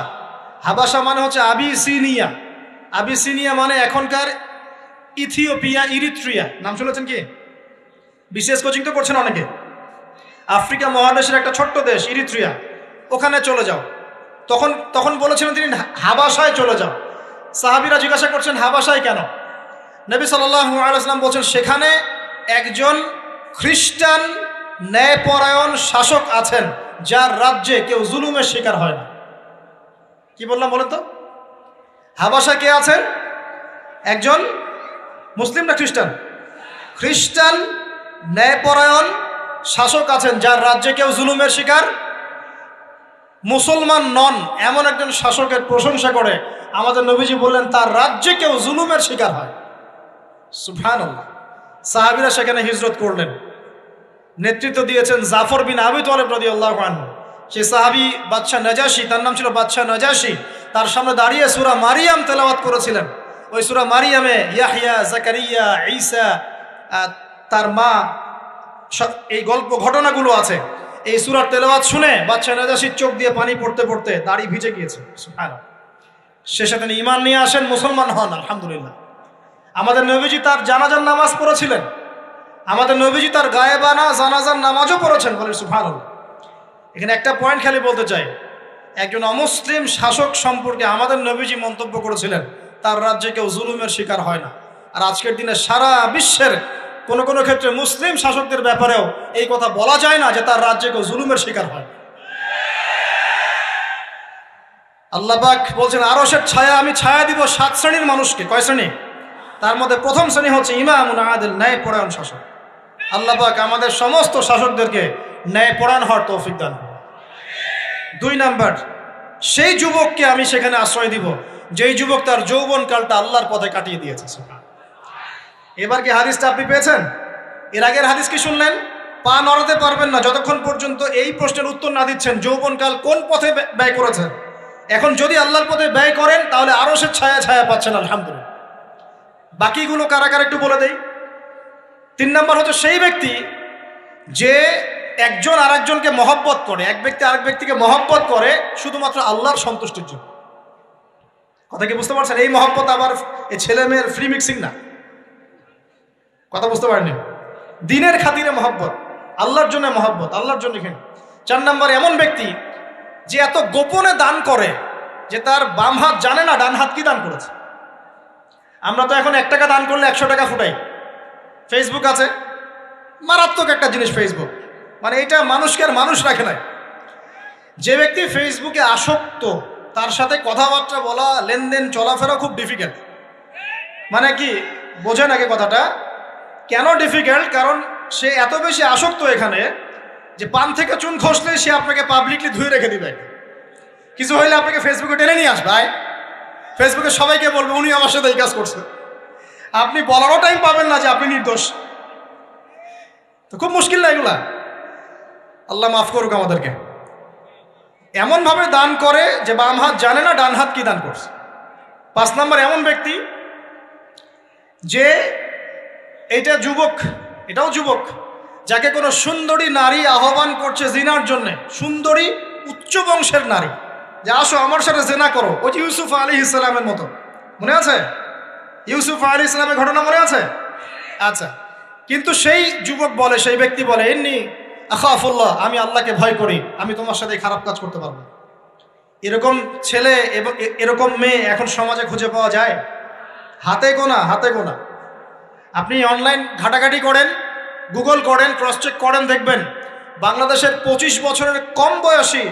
হাবাসা মানে হচ্ছে আবিসিনিয়া। আবিসিনিয়া মানে এখনকার ইথিওপিয়া, ইরিত্রিয়া। নাম শুনেছেন কি? বিশেষ কোচিং তো করছেন অনেকে। আফ্রিকা মহাদেশের একটা ছোট্ট দেশ ইরিত্রিয়া, ওখানে চলে যাও। তখন বলেছিলেন তিনি হাবাসায় চলে যাও। সাহাবীরা জিজ্ঞাসা করছেন, হাবাসায় কেন? নবী সাল্লাল্লাহু আলাইহি ওয়াসাল্লাম বলছেন, সেখানে একজন খ্রিস্টান ন্যায়পরায়ণ শাসক আছেন, যার রাজ্যে কেউ জুলুমের শিকার হয় না। কি বললাম বলেন তো? হাবাসা কে আছেন? একজন মুসলিম না খ্রিস্টান? খ্রিস্টান ন্যায়পরায়ণ শাসক আছেন, যার রাজ্যে কেউ জুলুমের শিকার, মুসলমান নন এমন একজন শাসকের প্রশংসা করে আমাদের নবীজি বললেন, তার রাজ্যে কেউ জুলুমের শিকার হয়। সুবহানাল্লাহ। সাহাবীরা সেখানে হিজরত করলেন। নেতৃত্ব দিয়েছেন জাফর বিন আবি তালিব রাদিয়াল্লাহু আনহু। সেই সাহাবী বাদশাহ নাজাশী, তার নাম ছিল বাদশাহ নাজাশী, তার সামনে দাঁড়িয়ে সূরা মারিয়াম তেলাওয়াত করেছিলেন। ওই সূরা মারিয়ামে ইয়াহইয়া, জাকারিয়া, ঈসা, তার মা, এই গল্প ঘটনাগুলো আছে। এই সূরার তেলাওয়াত শুনে বাদশাহ নাজাশীর চোখ দিয়ে পানি পড়তে পড়তে দাড়ি ভিজে গিয়েছে। সুবহানাল্লাহ। শেষে তিনি ঈমান নিয়ে আসেন, মুসলমান হন, আলহামদুলিল্লাহ। আমাদের নবীজি তার জানাজার নামাজ পড়েছিলেন, আমাদের নবীজি তার গায়েবানা জানাজার নামাজও পড়েছেন, বলেন সুবহানাল্লাহ। এখানে একটা পয়েন্ট খালি বলতে চাই, একজন অমুসলিম শাসক সম্পর্কে আমাদের নবীজি মন্তব্য করেছিলেন তার রাজ্যে কেউ জুলুমের শিকার হয় না। আর আজকের দিনে সারা বিশ্বের কোনো কোনো ক্ষেত্রে মুসলিম শাসকদের ব্যাপারেও এই কথা বলা যায় না যে তার রাজ্যে কেউ জুলুমের শিকার হয়। আল্লাহ পাক বলছেন আরশের ছায়া আমি ছায়া দিব 7 শ্রেণীর মানুষকে। কয় শ্রেণী? তার মধ্যে প্রথম শ্রেণী হচ্ছে ইমামুন আদিল, ন্যায়পরায়ণ শাসক। আল্লাহ পাক আমাদের সমস্ত শাসকদেরকে ন্যায়পরায়ণ হওয়ার তৌফিক দান করুন। 2 নাম্বার, সেই যুবককে আমি সেখানে আশ্রয় দিব যেই যুবক তার যৌবনকালটা আল্লাহর পথে কাটিয়ে দিয়েছে। এবার কি হাদিসটা আপনি পেয়েছেন? এর আগের হাদিস কি শুনলেন? পা নড়াতে পারবেন না যতক্ষণ পর্যন্ত এই প্রশ্নের উত্তর না দিচ্ছেন যৌবনকাল কোন পথে ব্যয় করেছেন। এখন যদি আল্লাহর পথে ব্যয় করেন তাহলে আরশের ছায়া ছায়া পাচ্ছেন, আলহামদুলিল্লাহ। বাকিগুলো কারা কারা একটু বলে দেই। 3 নাম্বার হচ্ছে সেই ব্যক্তি যে একজন আরেকজনকে মহব্বত করে, এক ব্যক্তি আরেক ব্যক্তিকে মহব্বত করে শুধুমাত্র আল্লাহর সন্তুষ্টির জন্য। কথা কি বুঝতে পারছেন? এই মহব্বত আবার এই ছেলে মেয়ের ফ্রি মিক্সিং না। কথা বুঝতে পারেননি? দিনের খাতিরে মহব্বত, আল্লাহর জন্য মহব্বত, আল্লাহর জন্য। এখানে 4 নাম্বার এমন ব্যক্তি যে এত গোপনে দান করে যে তার বাম হাত জানে না ডান হাত কি দান করেছে। আমরা তো এখন 1 টাকা দান করলে 100 টাকা ফুটাই। ফেসবুক আছে, মারাত্মক একটা জিনিস ফেসবুক, মানে এটা মানুষকে আর মানুষ রাখে নাই। যে ব্যক্তি ফেসবুকে আসক্ত তার সাথে কথাবার্তা বলা, লেনদেন, চলাফেরা খুব ডিফিকাল্ট। মানে কি বোঝেন আগে কথাটা? কেন ডিফিকাল্ট? কারণ সে এত বেশি আসক্ত এখানে যে পান থেকে চুন খসলে সে আপনাকে পাবলিকলি ধুয়ে রেখে দিবে। কিছু হইলে আপনাকে ফেসবুকে টেনে নিয়ে আসবে, ফেসবুকে সবাইকে বলবে উনি আমার সাথে এই কাজ করছে। আপনি বলারও টাইম পাবেন না যে আপনি নির্দোষ। তো খুব মুশকিল না এগুলা? আল্লাহ মাফ করুক আমাদেরকে। এমনভাবে দান করে যে বাম হাত জানে না ডান হাত কি দান করছে। 5 নাম্বার এমন ব্যক্তি যে এটা যুবক, এটাও যুবক, যাকে কোনো সুন্দরী নারী আহ্বান করছে জিনার জন্যে, সুন্দরী উচ্চ বংশের নারী, যে আসো আমার সাথে জেনা করো। ওই যে ইউসুফ আলাইহিস সালামের মতো, মনে আছে? ইউসুফ আলাইহিস সালামের ঘটনা মনে আছে? আচ্ছা, কিন্তু সেই যুবক বলে, সেই ব্যক্তি বলে ইন্নী আখাফুল্লাহ, আমি আল্লাহকে ভয় করি, আমি তোমার সাথে খারাপ কাজ করতে পারবো। এরকম ছেলে এবং এরকম মেয়ে এখন সমাজে খুঁজে পাওয়া যায়? হাতে গোনা, হাতে গোনা। আপনি অনলাইন ঘাটাঘাটি করেন, গুগল করেন, ক্রস চেক করেন, দেখবেন বাংলাদেশের 25 বছরের কম বয়সী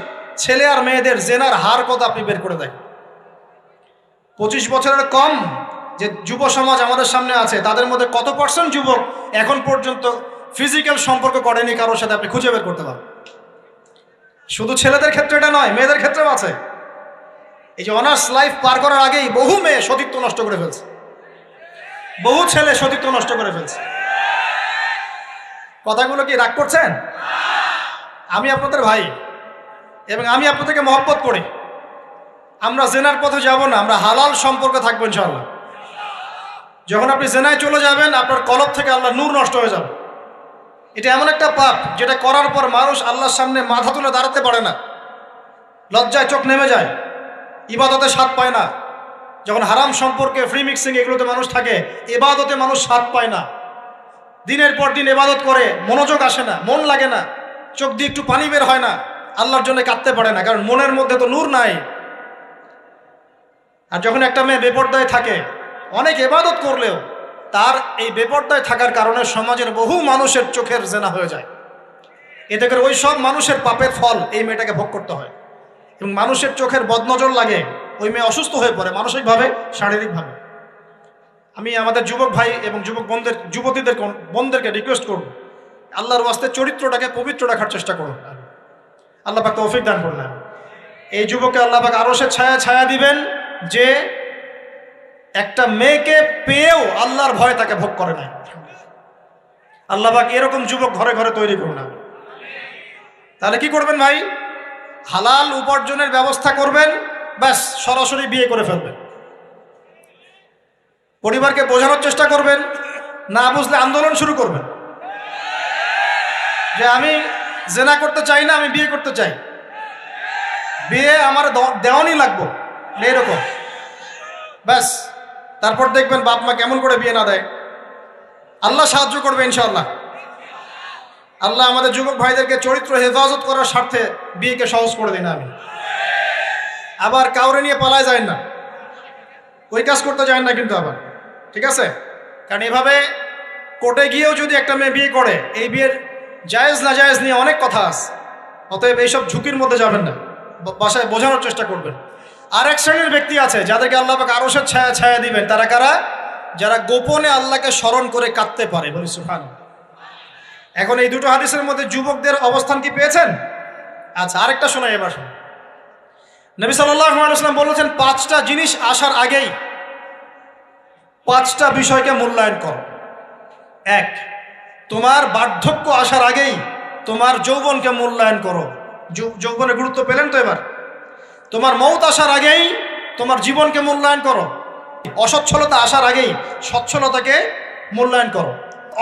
ছেলে আর মেয়েদের জেনার হার কত আপনি বের করে দেখেন। 25 বছরের কম যে যুব সমাজ আমাদের সামনে আছে তাদের মধ্যে কত % যুবক এখন পর্যন্ত ফিজিক্যাল সম্পর্ক করেনি কারোর সাথে, আপনি খুঁজে বের করতে পারবেন। শুধু ছেলেদের ক্ষেত্রে এটা নয়, মেয়েদের ক্ষেত্রেও আছে। এই যে অনার্স লাইফ পার করার আগেই বহু মেয়ে সতীত্ব নষ্ট করে ফেলছে, বহু ছেলে সতীত্ব নষ্ট করে ফেলছে। কথাগুলো কি রাগ করছেন? আমি আপনাদের ভাই এবং আমি আপনাদেরকে মহব্বত করি। আমরা জেনার পথে যাব না, আমরা হালাল সম্পর্কে থাকবো ইনশাআল্লাহ। যখন আপনি জেনায় চলে যাবেন আপনার কলব থেকে আল্লাহর নূর নষ্ট হয়ে যাবে। এটা এমন একটা পাপ যেটা করার পর মানুষ আল্লাহর সামনে মাথা তুলে দাঁড়াতে পারে না, লজ্জায় চোখ নেমে যায়, ইবাদতে স্বাদ পায় না। যখন হারাম সম্পর্কে, ফ্রি মিক্সিং, এগুলোতে মানুষ থাকে, ইবাদতে মানুষ স্বাদ পায় না। দিনের পর দিন ইবাদত করে মনোযোগ আসে না, মন লাগে না, চোখ দিয়ে একটু পানি বের হয় না, আল্লাহর জন্য কাঁদতে পারে না, কারণ মনের মধ্যে তো নূর নাই। আর যখন একটা মেয়ে বেপরদায় থাকে, অনেক ইবাদত করলেও তার এই বেপরদায় থাকার কারণে সমাজের বহু মানুষের চোখের জেনা হয়ে যায়। এতে করে ওই সব মানুষের পাপের ফল এই মেয়েটাকে ভোগ করতে হয়। এবং মানুষের চোখের বদনজর লাগে, ওই মেয়ে অসুস্থ হয়ে পড়ে মানসিকভাবে, শারীরিকভাবে। আমি আমাদের যুবক ভাই এবং যুবক বোনদেরকে রিকোয়েস্ট করব, আল্লাহর ওয়াস্তে চরিত্রটাকে পবিত্র রাখার চেষ্টা করুন। আল্লাহ পাক তৌফিক দান করলেন। এই যুবককে আল্লাহ পাক আরশের ছায়া ছায়া দিবেন যে একটা মেয়েকে পেয়েও আল্লাহর ভয় তাকে ভোগ করে নাই। আল্লাহ পাক এরকম যুবক ঘরে ঘরে তৈরি করুন। তাহলে কি করবেন ভাই? হালাল উপার্জনের ব্যবস্থা করবেন, ব্যাস সরাসরি বিয়ে করে ফেলবেন। পরিবারকে বোঝানোর চেষ্টা করবেন, না বুঝলে আন্দোলন শুরু করবেন যে আমি জেনা করতে চাই না, আমি বিয়ে করতে চাই, বিয়ে আমার দেওয়ানি লাগবো, এরকম। ব্যাস তারপর দেখবেন বাপ মা কেমন করে বিয়ে না দেয়। আল্লাহ সাহায্য করবে ইনশাআল্লাহ। আল্লাহ আমাদের যুবক ভাইদেরকে চরিত্র হেফাজত করার স্বার্থে বিয়েকে সহজ করে দিন। আমি আবার কাউরে নিয়ে পালায় যায় না, ওই কাজ করতে যায় না কিন্তু আবার, ঠিক আছে? কারণ এভাবে কোর্টে গিয়েও যদি একটা মেয়ে বিয়ে করে, এই বিয়ের জায়েজ না জায়েজ নিয়ে অনেক কথা আছে। অতএব এইসব ঝুঁকির মধ্যে যাবেন না, বাসায় বোঝানোর চেষ্টা করবেন। আর এক শ্রেণীর ব্যক্তি আছে যাদেরকে আল্লাহ পাক আরশের ছায়া ছায়া দিবেন। তারা কারা? যারা গোপনে আল্লাহকে স্মরণ করে কাঁদতে পারে। বলি সুবহানাল্লাহ। এখন এই দুটো হাদিসের মধ্যে যুবকদের অবস্থান কি পেয়েছেন? আচ্ছা, আরেকটা শোনাই এবার। নবী সাল্লাল্লাহু আলাইহি ওয়াসাল্লাম বলেছেন, 5টা জিনিস আসার আগেই 5টা বিষয়কে মূল্যায়ন করো। 1, তোমার বার্ধক্য আসার আগেই তোমার যৌবনকে মূল্যায়ন করো। যৌবনের গুরুত্ব পেলেন তো এবার? তোমার মৌত আসার আগেই তোমার জীবনকে মূল্যায়ন করো। অসচ্ছলতা আসার আগেই সচ্ছলতাকে মূল্যায়ন করো।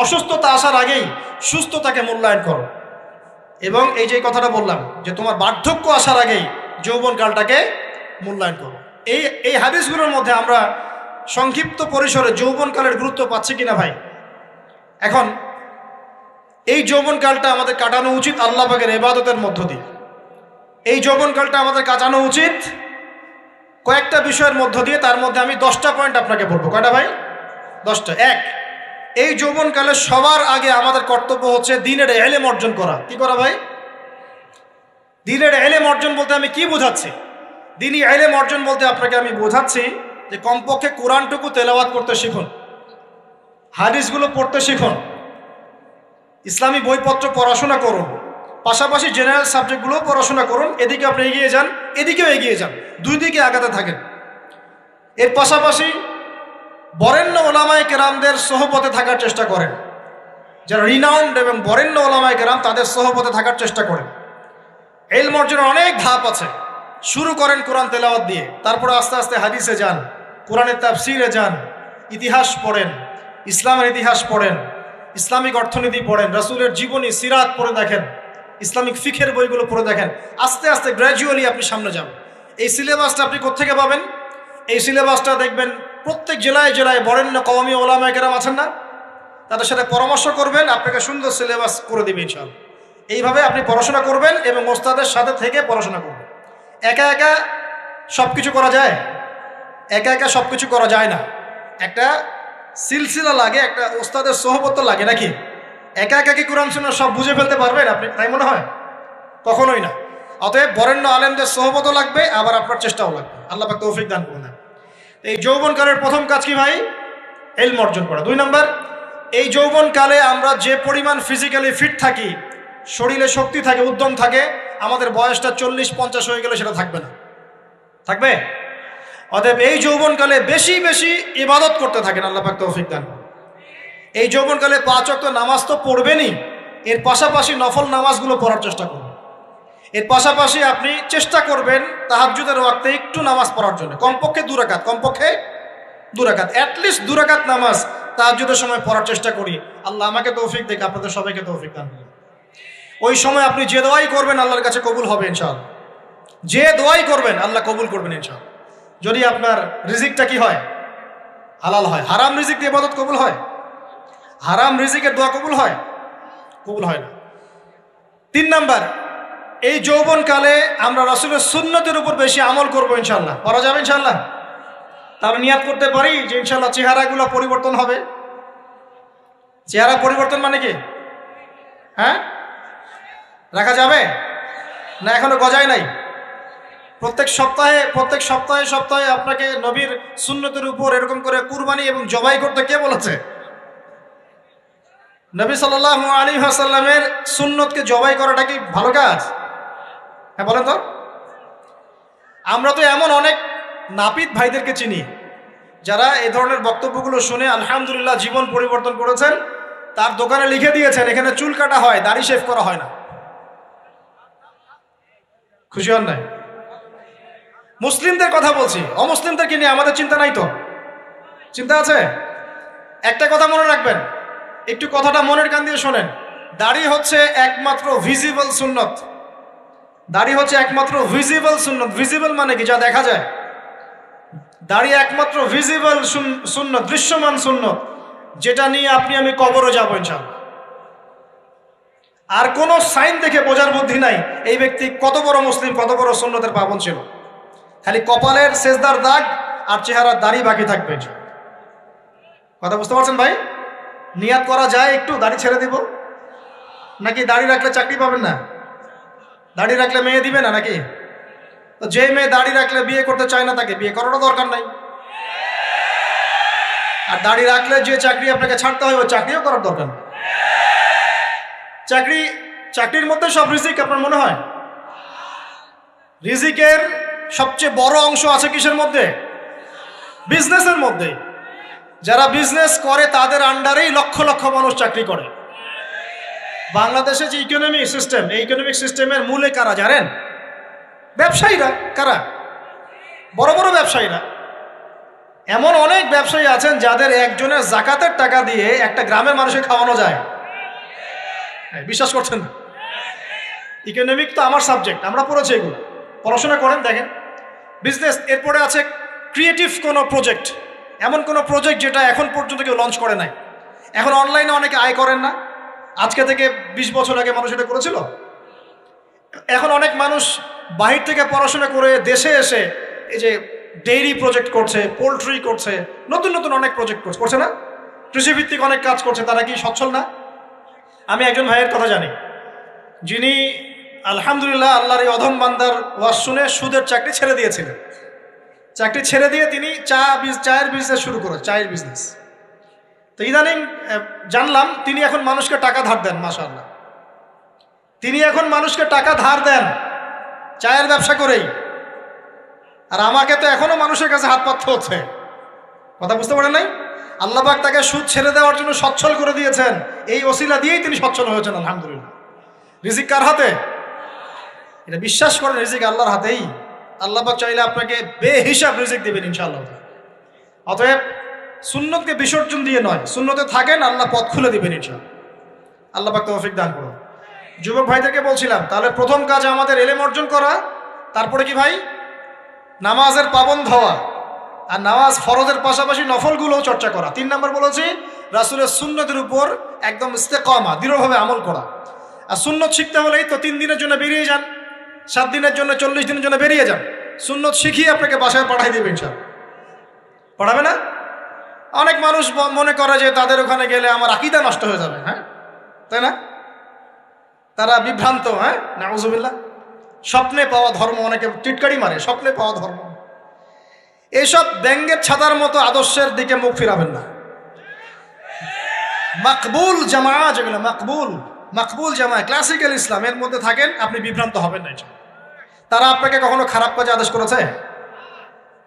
অসুস্থতা আসার আগেই সুস্থতাকে মূল্যায়ন করো। এবং এই যে কথাটা বললাম যে তোমার বার্ধক্য আসার আগেই যৌবনকালটাকে মূল্যায়ন করো। এই হাদিসগুলোর মধ্যে আমরা সংক্ষিপ্ত পরিসরে যৌবনকালের গুরুত্ব পাচ্ছি কিনা ভাই? এখন এই যৌবনকালটা আমাদের কাটানো উচিত আল্লাহ পাকের ইবাদতের মধ্য দিয়ে। এই যৌবনকালটা আমাদের কাটানো উচিত কয়েকটা বিষয়ের মধ্য দিয়ে। তার মধ্যে আমি 10টা পয়েন্ট আপনাকে বলবো। কয়টা ভাই? 10টা। 1, এই যৌবনকালে সবার আগে আমাদের কর্তব্য হচ্ছে দ্বীনের ইলম অর্জন করা। কি করা ভাই? দ্বীনের ইলম অর্জন বলতে আমি কি বোঝাচ্ছি? দ্বীনি ইলম অর্জন বলতে আপনাকে আমি বোঝাচ্ছি যে কমপক্ষে কোরআনটুকু তেলাওয়াত করতে শিখুন, হাদিসগুলো পড়তে শিখুন, ইসলামী বইপত্র পড়াশোনা করুন, পাশাপাশি জেনারেল সাবজেক্টগুলোও পড়াশোনা করুন। এদিকে আপনি এগিয়ে যান, এদিকেও এগিয়ে যান, দুই দিকে আগাতে থাকেন। এর পাশাপাশি বরেণ্য ওলামায়ে কেরামদের সোহবতে থাকার চেষ্টা করেন। যারা রিনাউন্ড এবং বরেণ্য ওলামায়ে কেরাম, তাদের সোহবতে থাকার চেষ্টা করেন। ইলম অর্জনের অনেক ধাপ আছে। শুরু করেন কোরআন তেলাওয়াত দিয়ে, তারপরে আস্তে আস্তে হাদিসে যান, কোরআনের তাফসিরে যান, ইতিহাস পড়েন, ইসলামের ইতিহাস পড়েন, ইসলামিক অর্থনীতি পড়েন, রাসূলের জীবনী সিরাত পড়ে দেখেন, ইসলামিক ফিখের বইগুলো পড়ে দেখেন। আস্তে আস্তে গ্র্যাজুয়ালি আপনি সামনে যান। এই সিলেবাসটা আপনি কোত্থেকে পাবেন? এই সিলেবাসটা দেখবেন প্রত্যেক জেলায় জেলায় বরেণ্য কওমি ওলামায়ে কেরাম আছেন না, তাদের সাথে পরামর্শ করবেন, আপনাকে সুন্দর সিলেবাস করে দেবে ইনশাআল্লাহ। এইভাবে আপনি পড়াশোনা করবেন এবং ওস্তাদের সাথে থেকে পড়াশোনা করবেন। একা একা সব কিছু করা যায়? একা একা সব কিছু করা যায় না। একটা সিলসিলা লাগে, একটা ওস্তাদের সোহবত লাগে নাকি? একা একা কি কোরআন সুন্নাহ সব বুঝে ফেলতে পারবেন আপনি? তাই মনে হয়? কখনোই না। অতএব বরেণ্য আলেমদের সোহবতও লাগবে, আবার আপনার চেষ্টাও লাগবে। আল্লাহ পাক তৌফিক দান করুন। এই যৌবনকালের প্রথম কাজ কি ভাই? ইলম অর্জন করা। 2 নম্বর, এই যৌবনকালে আমরা যে পরিমাণ ফিজিক্যালি ফিট থাকি, শরীরে শক্তি থাকে, উদ্যম থাকে, আমাদের বয়সটা 40-50 হয়ে গেলে সেটা থাকবে না। থাকবে? অতএব এই যৌবনকালে বেশি বেশি ইবাদত করতে থাকেন। আল্লাহ পাক তৌফিক দান করুন। এই যৌবনকালে 5 ওয়াক্ত নামাজ তো পড়বেনই, এর পাশাপাশি নফল নামাজগুলো পড়ার চেষ্টা করুন। এর পাশাপাশি আপনি চেষ্টা করবেন তাহাজ্জুদের ওয়াক্তে একটু নামাজ পড়ার জন্য, কমপক্ষে 2 রাকাত, কমপক্ষে 2 রাকাত, অ্যাটলিস্ট 2 রাকাত নামাজ তাহাজ্জুদের সময় পড়ার চেষ্টা করি। আল্লাহ আমাকে তৌফিক দিক, আপনাদের সবাইকে তৌফিক দান করুন। ওই সময় আপনি যে দোয়াই করবেন আল্লাহর কাছে কবুল হবে ইনশাআল্লাহ। যে দোয়াই করবেন আল্লাহ কবুল করবেন ইনশাআল্লাহ। যদি আপনার রিজিকটা কি হয়? হালাল হয়। হারাম রিজিক দিয়ে ইবাদত কবুল হয়? হারাম রিজিকের দোয়া কবুল হয়? কবুল হয় না। 3 নাম্বার, এই যৌবনকালে আমরা রাসূলের সুন্নতের উপর বেশি আমল করবো ইনশাআল্লাহ। করা যাবে ইনশাআল্লাহ? তাহলে নিয়াত করতে পারি যে ইনশাআল্লাহ চেহারাগুলো পরিবর্তন হবে। চেহারা পরিবর্তন মানে কি? হ্যাঁ, রাখা যাবে না? এখনো গজায় নাই। প্রত্যেক সপ্তাহে আপনাকে নবীর সুন্নতের উপর এরকম করে কুরবানি এবং জবাই করতে কে বলেছে? নবী সাল্লাল্লাহু আলাইহি ওয়াসাল্লামের সুন্নতকে জবাই করাটা কি ভালো কাজ? হ্যাঁ বলেন তো। আমরা তো এমন অনেক নাপিত ভাইদেরকে চিনি যারা এই ধরনের বক্তব্যগুলো শুনে আলহামদুলিল্লাহ জীবন পরিবর্তন করেছেন। তার দোকানে লিখে দিয়েছেন এখানে চুল কাটা হয়, দাড়ি শেভ করা হয় না। খুশি হন নাই? মুসলিমদের কথা বলছি, অমুসলিমদেরকে নিয়ে আমাদের চিন্তা নাই তো? চিন্তা আছে। একটা কথা মনে রাখবেন, একটু কথাটা মনের কান দিয়ে শোনেন। দাড়ি হচ্ছে একমাত্র ভিজিবল সুন্নত। দাড়ি হচ্ছে একমাত্র ভিজিবল সুন্নত। ভিজিবল মানে কি? যা দেখা যায়। দাড়ি একমাত্র ভিজিবল সুন্নত, দৃশ্যমান সুন্নত, যেটা নিয়ে আপনি আমি কবরে যাবো ইনশাআল্লাহ। আর কোন সাইন দেখে বোঝার বুদ্ধি নাই এই ব্যক্তি কত বড় মুসলিম, কত বড় সুন্নতের পাবন ছিল। খালি কপালের সেজদার দাগ আর চেহারার দাড়ি বাকি থাকবে। কথা বুঝতে পারছেন ভাই? নিয়াত করা যায় একটু দাড়ি ছেড়ে দিব, নাকি দাড়ি রাখলে চাকরি পাবেন না? দাড়ি রাখলে মেয়ে দিবে না নাকি? তো যে মেয়ে দাড়ি রাখলে বিয়ে করতে চায় না তাকে বিয়ে করারও দরকার নাই। আর দাড়ি রাখলে যে চাকরি আপনাকে ছাড়তে হয় ওই চাকরিও করার দরকার নেই। চাকরির মধ্যে সব রিজিক আপনার মনে হয়? রিজিকের সবচেয়ে বড় অংশ আছে কিসের মধ্যে? বিজনেসের মধ্যে। যারা বিজনেস করে তাদের আন্ডারেই লক্ষ লক্ষ মানুষ চাকরি করে। বাংলাদেশে যে ইকোনমিক সিস্টেম, এই ইকোনমিক সিস্টেমের মূলে কারা জানেন? ব্যবসায়ীরা। কারা? বড় বড় ব্যবসায়ীরা। এমন অনেক ব্যবসায়ী আছেন যাদের একজনের জাকাতের টাকা দিয়ে একটা গ্রামের মানুষকে খাওয়ানো যায়। বিশ্বাস করছেন না? ইকোনমিক তো আমার সাবজেক্ট, আমরা পড়েছি এগুলো, পড়াশোনা করেন দেখেন। বিজনেস, এরপরে আছে ক্রিয়েটিভ কোনো প্রজেক্ট, এমন কোনো প্রজেক্ট যেটা এখন পর্যন্ত কেউ লঞ্চ করে নাই। এখন অনলাইনে অনেকে আয় করেন না, আজকে থেকে 20 বছর আগে মানুষ এটা করেছিল। এখন অনেক মানুষ বাহির থেকে পড়াশোনা করে দেশে এসে এই যে ডেইরি প্রজেক্ট করছে, পোলট্রি করছে, নতুন নতুন অনেক প্রজেক্ট করছে না? কৃষিভিত্তিক অনেক কাজ করছে। তারা কি সচ্ছল না? আমি একজন ভাইয়ের কথা জানি, যিনি আলহামদুলিল্লাহ আল্লাহর এই অধম বান্দার ওয়াজ শুনে সুদের চাকরি ছেড়ে দিয়েছিলেন। চাকরি ছেড়ে দিয়ে তিনি চায়ের বিজনেস শুরু করে, চায়ের বিজনেস। তো ইদানিং জানলাম তিনি এখন মানুষকে টাকা ধার দেন। মাশাআল্লাহ, তিনি এখন মানুষকে টাকা ধার দেন চায়ের ব্যবসা করেই। আর আমাকে তো এখনো মানুষের কাছে হাত পাততে হচ্ছে। কথা বুঝতে পারেন নাই? আল্লাহ পাক তাকে সুদ ছেড়ে দেওয়ার জন্য সচ্ছল করে দিয়েছেন। এই ওসিলা দিয়েই তিনি সচ্ছল হয়েছেন আলহামদুলিল্লাহ। রিজিক কার হাতে? এটা বিশ্বাস করেন, রিজিক আল্লাহর হাতেই। আল্লাহ পাক চাইলে আপনাকে বেহিসাব রিজিক দিবেন ইনশাআল্লাহ। অতএব সুন্নতকে বিসর্জন দিয়ে নয়, সুন্নতে থাকেন, আল্লাহ পথ খুলে দিবেন ইনশাআল্লাহ। আল্লাহ পাক তৌফিক দান করুন। যুবক ভাইদেরকে বলছিলাম, তাহলে প্রথম কাজ আমাদের ইলম অর্জন করা, তারপরে কি ভাই? নামাজের পাবন্দ হওয়া, আর নামাজ ফরজের পাশাপাশি নফলগুলোও চর্চা করা। 3 নম্বর বলেছি রাসূলের সুন্নতের উপর একদম ইস্তেকামা, দৃঢ়ভাবে আমল করা। আর সুন্নত শিখতে হলেই তো 3 দিনের জন্য বেরিয়ে যান, 7 দিনের জন্য, 40 দিনের জন্য বেরিয়ে যান। সুন্নত শিখিয়ে আপনাকে বাসায় পাঠাই দেবে ইনশাআল্লাহ। পড়াবে না? অনেক মানুষ মনে করে যে তাদের ওখানে গেলে আমার আকীদা নষ্ট হয়ে যাবে। হ্যাঁ, তাই না? তারা বিভ্রান্ত। হ্যাঁ, নাউজুবিল্লাহ। স্বপ্নে পাওয়া ধর্ম, অনেকে টিটকারি মারে, স্বপ্নে পাওয়া ধর্ম। এইসব ব্যাঙ্গের ছাতার মতো আদর্শের দিকে মুখ ফিরাবেন না। মাকবুল জামা, যেগুলো মাকবুল জামা, ক্লাসিক্যাল ইসলামের মধ্যে থাকেন, আপনি বিভ্রান্ত হবেন না। তারা আপনাকে কখনো খারাপ কাজে আদেশ করেছে?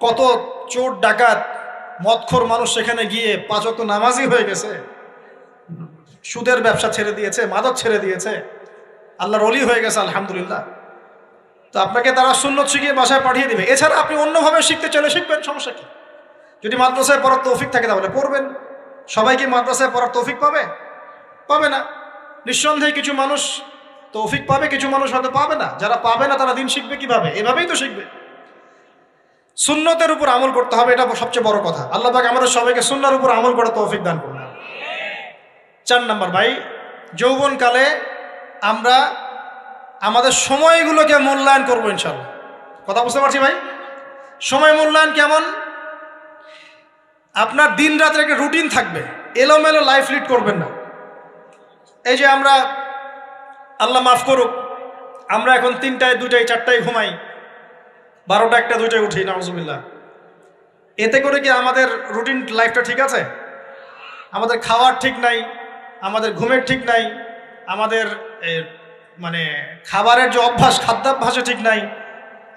কত চোর ডাকাত মদখোর মানুষ সেখানে গিয়ে 5 ওয়াক্ত নামাজি হয়ে গেছে, সুদের ব্যবসা ছেড়ে দিয়েছে, মাদক ছেড়ে দিয়েছে, আল্লাহর ওলি হয়ে গেছে আলহামদুলিল্লাহ। তো আপনাকে তারা সুন্নত শিখিয়ে বাসায় পাঠিয়ে দিবে। এছাড়া আপনি অন্যভাবে শিখতে চলে শিখবেন, সমস্যা কি? যদি মাদ্রাসায় পড়ার তৌফিক থাকে তাহলে পড়বেন। সবাই কি মাদ্রাসায় পড়ার তৌফিক পাবে? পাবে না। নিঃসন্দেহে কিছু মানুষ তৌফিক পাবে, কিছু মানুষ হয়তো পাবে না। যারা পাবে না তারা দিন শিখবে কিভাবে? এভাবেই তো শিখবে। সুন্নতের উপর আমল করতে হবে, এটা সবচেয়ে বড় কথা। আল্লাহ পাক আমাদের সবাইকে সুন্নাহর উপর আমল করার তৌফিক দান করুন। 4 নম্বর ভাই, যৌবনকালে আমরা আমাদের সময়গুলোকে মূল্যায়ন করবো ইনশাআল্লাহ। কথা বুঝতে পারছি ভাই? সময় মূল্যায়ন কেমন? আপনার দিন রাতের একটা রুটিন থাকবে, এলোমেলো লাইফ লিড করবেন না। এই যে আমরা, আল্লাহ মাফ করুক, আমরা এখন 3টায় 2টায় 4টায় ঘুমাই, 12টা 1টা 2টায় উঠি, নাউজুবিল্লাহ। এতে করে কি আমাদের রুটিন লাইফটা ঠিক আছে? আমাদের খাওয়ার ঠিক নাই, আমাদের ঘুমের ঠিক নাই, আমাদের মানে খাবারের যে অভ্যাস, খাদ্যাভ্যাসও ঠিক নাই।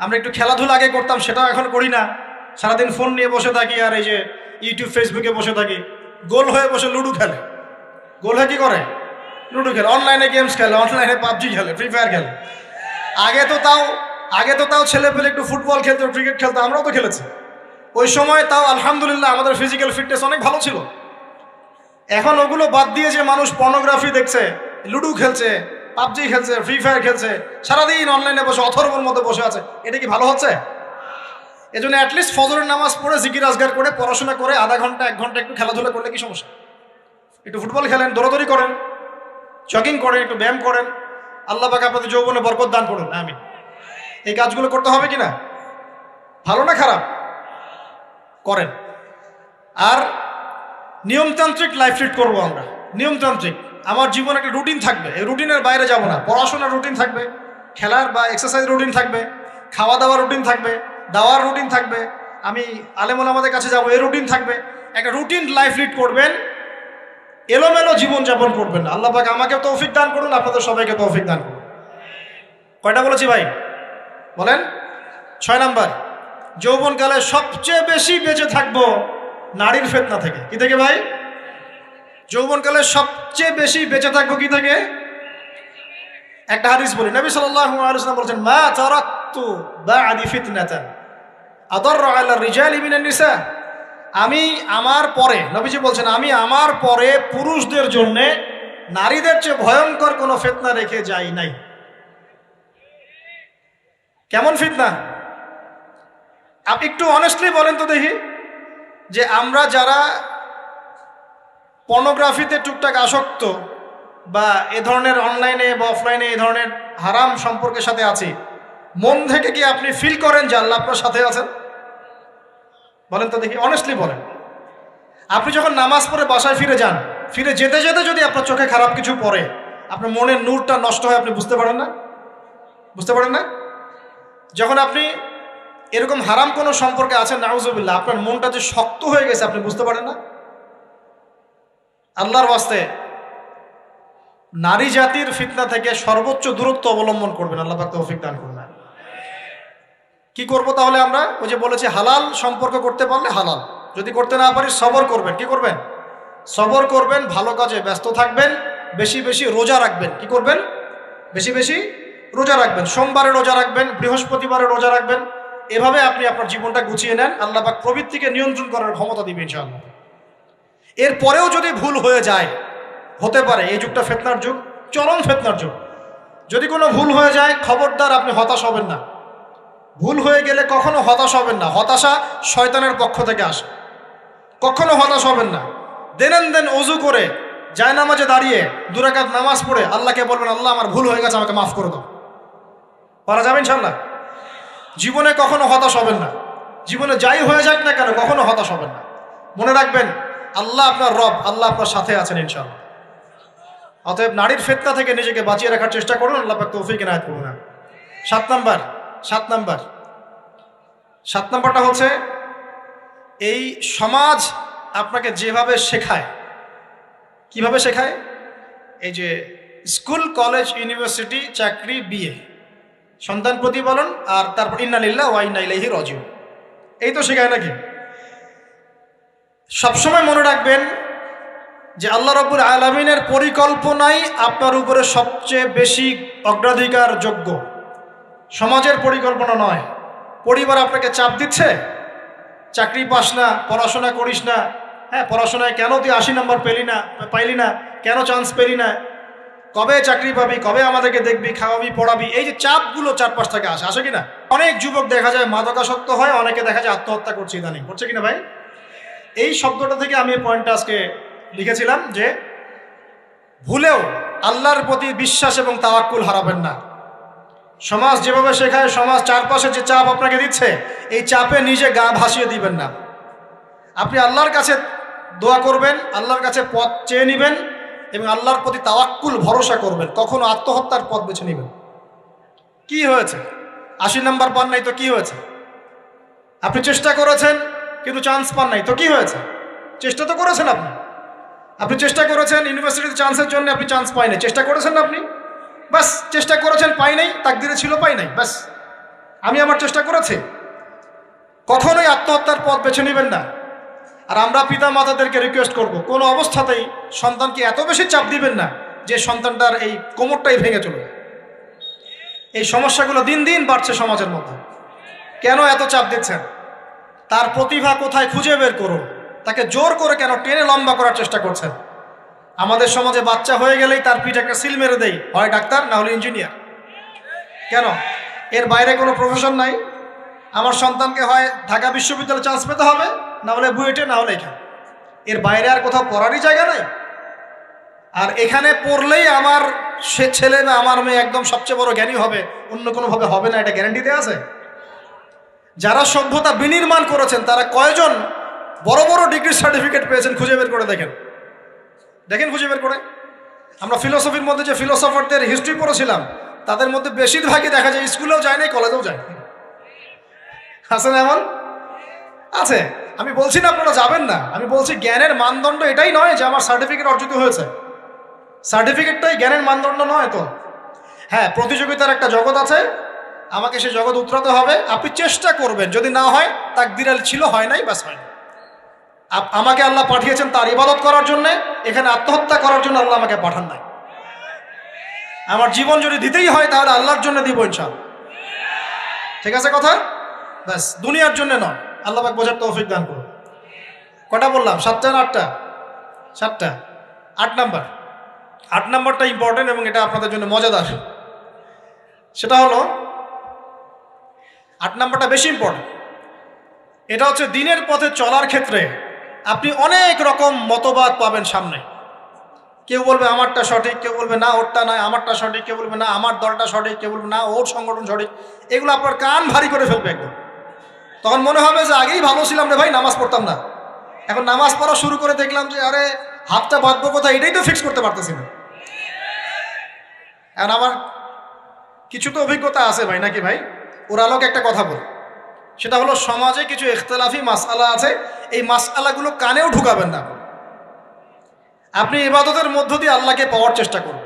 আমরা একটু খেলাধুলা আগে করতাম, সেটাও এখন করি না। সারাদিন ফোন নিয়ে বসে থাকি, আর এই যে ইউটিউব ফেসবুকে বসে থাকি। গোল হয়ে বসে লুডো খেলে। গোল হয়ে কি করে? লুডো খেলে, অনলাইনে গেমস খেলে, অনলাইনে পাবজি খেলে, ফ্রি ফায়ার খেলে। আগে তো তাও ছেলে পেলে একটু ফুটবল খেলতো, ক্রিকেট খেলতো, আমরাও তো খেলেছি। ওই সময় তাও আলহামদুলিল্লাহ আমাদের ফিজিক্যাল ফিটনেস অনেক ভালো ছিল। এখন ওগুলো বাদ দিয়ে যে মানুষ পর্নোগ্রাফি দেখছে, লুডো খেলছে, পাবজি খেলছে, ফ্রি ফায়ার খেলছে, সারাদিন অনলাইনে বসে অথর্বর মধ্যে বসে আছে, এটা কি ভালো হচ্ছে? এজন্য অ্যাটলিস্ট ফজরের নামাজ পড়ে জিকির আজগার করে পড়াশোনা করে আধা ঘন্টা 1 ঘন্টা একটু খেলাধুলা করলে কি সমস্যা? একটু ফুটবল খেলেন, দৌড়াদৌড়ি করেন, জগিং করেন, একটু ব্যায়াম করেন। আল্লাহ পাক আপনাদের যৌবনে বরকত দান করুন, আমিন। এই কাজগুলো করতে হবে কিনা? ভালো না খারাপ? করেন। আর নিয়মতান্ত্রিক লাইফ লিড করবো আমরা, নিয়মতান্ত্রিক। আমার জীবনে একটা রুটিন থাকবে, এই রুটিনের বাইরে যাব না। পড়াশোনার রুটিন থাকবে, খেলার বা এক্সারসাইজ রুটিন থাকবে, খাওয়া দাওয়ার রুটিন থাকবে, দাওয়ার রুটিন থাকবে, আমি আলেমুল আমাদের কাছে যাব, এই রুটিন থাকবে। একটা রুটিন লাইফ লিড করবেন, এলোমেলো জীবনযাপন করবেন না। আল্লাহ পাক আমাকে তৌফিক দান করুন, আপনাদের সবাইকে তৌফিক দান করুন। কয়টা বলেছি ভাই? বলেন। 6 নাম্বার, যৌবনকালে সবচেয়ে বেশি বেঁচে থাকবো নারীর ফিতনা থেকে। কি থেকে ভাই? যৌবনকালে সবচেয়ে বেশি বেঁচে থাকবো কি থেকে? একটা হাদিস বলি, নবী সাল্লাল্লাহু আলাইহি ওয়াসাল্লাম বলেছেন, মা তারাকতু বা'দি ফিতনাতান আদাররু আলা রিজালি মিনান নিসা। আমি আমার পরে, নবীজি বলছেন, আমি আমার পরে পুরুষদের জন্য নারীদের চেয়ে ভয়ঙ্কর কোনো ফিতনা রেখে যাই নাই। কেমন ফিতনা? আপনি একটু অনেস্টলি বলেন তো দেখি, যে আমরা যারা পর্নোগ্রাফিতে টুকটাক আসক্ত বা এ ধরনের অনলাইনে বা অফলাইনে এই ধরনের হারাম সম্পর্কের সাথে আছি, মন থেকে কি আপনি ফিল করেন যে আল্লাহ আপনার সাথে আছেন? বলেন তো দেখি, অনেস্টলি বলেন। আপনি যখন নামাজ পড়ে বাসায় ফিরে যান, ফিরে যেতে যেতে যদি আপনার চোখে খারাপ কিছু পড়ে, আপনার মনের নূরটা নষ্ট হয়, আপনি বুঝতে পারেন না? বুঝতে পারেন না? যখন আপনি এরকম হারাম কোনো সম্পর্কে আছেন, নাউজুবিল্লাহ, আপনার মনটা যে শক্ত হয়ে গেছে, আপনি বুঝতে পারেন না? আল্লাহর ওয়াস্তে নারী জাতির ফিতনা থেকে সর্বোচ্চ দূরত্ব অবলম্বন করবেন। আল্লাহ পাক তৌফিক দান করুন। কি করব তাহলে আমরা? ওই যে বলেছি, হালাল সম্পর্ক করতে পারলে হালাল, যদি করতে না পারি সবর করবেন। কি করবেন? সবর করবেন, ভালো কাজে ব্যস্ত থাকবেন, বেশি বেশি রোজা রাখবেন। কি করবেন? বেশি বেশি রোজা রাখবেন। সোমবারে রোজা রাখবেন, বৃহস্পতিবারে রোজা রাখবেন। এভাবে আপনি আপনার জীবনটা গুছিয়ে নেন, আল্লাহ পাক প্রবৃত্তিকে নিয়ন্ত্রণ করার ক্ষমতা দিবেন ইনশাআল্লাহ। এরপরেও যদি ভুল হয়ে যায়, হতে পারে এই যুগটা ফিতনার যুগ, চরম ফিতনার যুগ। যদি কোনো ভুল হয়ে যায়, খবরদার আপনি হতাশ হবেন না। ভুল হয়ে গেলে কখনো হতাশ হবেন না। হতাশা শয়তানের পক্ষ থেকে আসে, কখনো হতাশ হবেন না। দেন ওযু করে জায়নামাজে দাঁড়িয়ে 2 রাকাত নামাজ পড়ে আল্লাহকে বলবেন, আল্লাহ আমার ভুল হয়ে গেছে, আমাকে মাফ করে দাও। পারা যাবে ইনশাআল্লাহ। জীবনে কখনো হতাশ হবেন না। জীবনে যাই হয়ে যাক না কেন, কখনো হতাশ হবেন না। মনে রাখবেন, আল্লাহ আপনার রব, আল্লাহ আপনার সাথে আছেন ইনশাআল্লাহ। অতএব নারীর ফিতনা থেকে নিজেকে বাঁচিয়ে রাখার চেষ্টা করুন, আল্লাহ পাক তৌফিক এনায়েত করুন। 7 নাম্বারটা হচ্ছে, এই সমাজ আপনাকে যেভাবে শেখায়, কিভাবে শেখায়? এই যে স্কুল, কলেজ, ইউনিভার্সিটি, চাকরি, বিয়ে, সন্তান প্রতিপালন, আর তারপর ইন্না লিল্লাহি ওয়া ইন্না ইলাইহি রাজিউন, এই তো শেখায় নাকি? সবসময় মনে রাখবেন যে আল্লাহ রাব্বুল আলামিনের পরিকল্পনাই আপনার উপরে সবচেয়ে বেশি অগ্রাধিকার যোগ্য, সমাজের পরিকল্পনা নয়। পরিবার আপনাকে চাপ দিচ্ছে, চাকরি পাস না, পড়াশোনা করিস না, হ্যাঁ পড়াশোনায় কেন তুই 80 নম্বর পাইলি না, কেন চান্স পেলি না, কবে চাকরি পাবি, কবে আমাদেরকে দেখবি, খাওয়াবি, পড়াবি, এই যে চাপগুলো চারপাশ থেকে আসে কিনা? অনেক যুবক দেখা যায় মাদকাসক্ত হয়, অনেকে দেখা যায় আত্মহত্যা করছে ইদানিং, করছে কিনা ভাই? এই শব্দটা থেকে আমি এই পয়েন্টটা আজকে লিখেছিলাম যে ভুলেও আল্লাহর প্রতি বিশ্বাস এবং তাওয়াক্কুল হারাবেন না। সমাজ যেভাবে শেখায়, সমাজ চারপাশে যে চাপ আপনাকে দিচ্ছে, এই চাপে নিজে গা ভাসিয়ে দিবেন না। আপনি আল্লাহর কাছে দোয়া করবেন, আল্লাহর কাছে পথ চেয়ে নেবেন এবং আল্লাহর প্রতি তাওয়াক্কুল ভরসা করবেন। কখনো আত্মহত্যার পথ বেছে নেবেন। কি হয়েছে? 80 নাম্বার পান নাই তো কি হয়েছে? আপনি চেষ্টা করেছেন কিন্তু চান্স পান নাই তো কি হয়েছে? চেষ্টা তো করেছেন আপনি চেষ্টা করেছেন ইউনিভার্সিটিতে চান্সের জন্য, আপনি চান্স পাই নাই, চেষ্টা করেছেন না আপনি? বাস, চেষ্টা করেছেন, পাই নাই, তাকদিরে ছিল পাই নাই, বাস। আমি আমার চেষ্টা করেছি। কখনোই আত্মহত্যার পথ বেছে নেবেন না। আর আমরা পিতা মাতাদেরকে রিকোয়েস্ট করব, কোনো অবস্থাতেই সন্তানকে এত বেশি চাপ দিবেন না যে সন্তানটার এই কোমরটাই ভেঙে চলবে। এই সমস্যাগুলো দিন দিন বাড়ছে সমাজের মধ্যে। কেন এত চাপ দিচ্ছেন? তার প্রতিভা কোথায় খুঁজে বের করুন। তাকে জোর করে কেন টেনে লম্বা করার চেষ্টা করছেন? আমাদের সমাজে বাচ্চা হয়ে গেলেই তার পিঠে একটা সিল মেরে দেয়, হয় ডাক্তার না হলে ইঞ্জিনিয়ার। কেন? এর বাইরে কোনো প্রফেশন নাই? আমার সন্তানকে হয় ঢাকা বিশ্ববিদ্যালয়ে চান্স পেতে হবে, না হলে বুয়েটে, না হলে এখানে। এর বাইরে আর কোথাও পড়ারই জায়গা নাই। আর এখানে পড়লেই আমার সে ছেলে বা আমার মেয়ে একদম সবচেয়ে বড় জ্ঞানী হবে, অন্য কোনোভাবে হবে না, এটা গ্যারান্টি দেওয়া আছে? যারা সভ্যতা বিনির্মাণ করেছেন তারা কয়জন বড় বড় ডিগ্রি সার্টিফিকেট পেয়েছেন খুঁজে বের করে দেখেন, দেখেন খুঁজে বের করে। আমরা ফিলোসফির মধ্যে যে ফিলোসফারদের হিস্ট্রি পড়েছিলাম তাদের মধ্যে বেশিরভাগই দেখা যায় স্কুলেও যায় নাই, কলেজেও যায়। আছে না এমন? আছে। আমি বলছি না আপনারা যাবেন না, আমি বলছি জ্ঞানের মানদণ্ড এটাই নয় যে আমার সার্টিফিকেট অর্জিত হয়েছে, সার্টিফিকেটটাই জ্ঞানের মানদণ্ড নয় তো। হ্যাঁ, প্রতিযোগিতার একটা জগৎ আছে, আমাকে সে জগৎ উতরাতে হবে। আপনি চেষ্টা করবেন, যদি না হয় তাকদিরে ছিল, হয় নাই, বাস হয় না। আমাকে আল্লাহ পাঠিয়েছেন তার ইবাদত করার জন্য, এখানে আত্মহত্যা করার জন্য আল্লাহ আমাকে পাঠান নাই। আমার জীবন যদি দিতেই হয় তাহলে আল্লাহর জন্য দিব ইনশাআল্লাহ। ঠিক আছে কথা? ব্যাস, দুনিয়ার জন্য নয়। আল্লাহ পাক বোঝার তৌফিক দান করুন। কটা বললাম? 7টা না 8টা? 7টা। 8 নাম্বার, 8 নাম্বারটা ইম্পর্টেন্ট এবং এটা আপনাদের জন্য মজাদার। সেটা হলো 8 নাম্বারটা বেশি ইম্পর্টেন্ট। এটা হচ্ছে দিনের পথে চলার ক্ষেত্রে আপনি অনেক রকম মতবাদ পাবেন সামনে। কেউ বলবে আমারটা সঠিক, কেউ বলবে না ওরটা নয়, আমারটা সঠিক, কেউ বলবে না আমার দলটা সঠিক, কেউ বলবে না ওর সংগঠন সঠিক। এগুলো আপনার কান ভারী করে ফেলবে একদম। তখন মনে হবে যে আগেই ভালো ছিলাম রে ভাই, নামাজ পড়তাম না, এখন নামাজ পড়া শুরু করে দেখলাম যে আরে হাতটা বাঁধবো কোথায় এটাই তো ফিক্স করতে পারতেছি না। এখন আমার কিছু তো অভিজ্ঞতা আছে ভাই, নাকি ভাই? ওর আলোকে একটা কথা বল, সেটা হলো সমাজে কিছু ইখতিলাফি মাসআলা আছে, এই মাসআলাগুলো কানেও ঢুকাবেন না। আপনি ইবাদতের মধ্য দিয়ে আল্লাহকে পাওয়ার চেষ্টা করুন।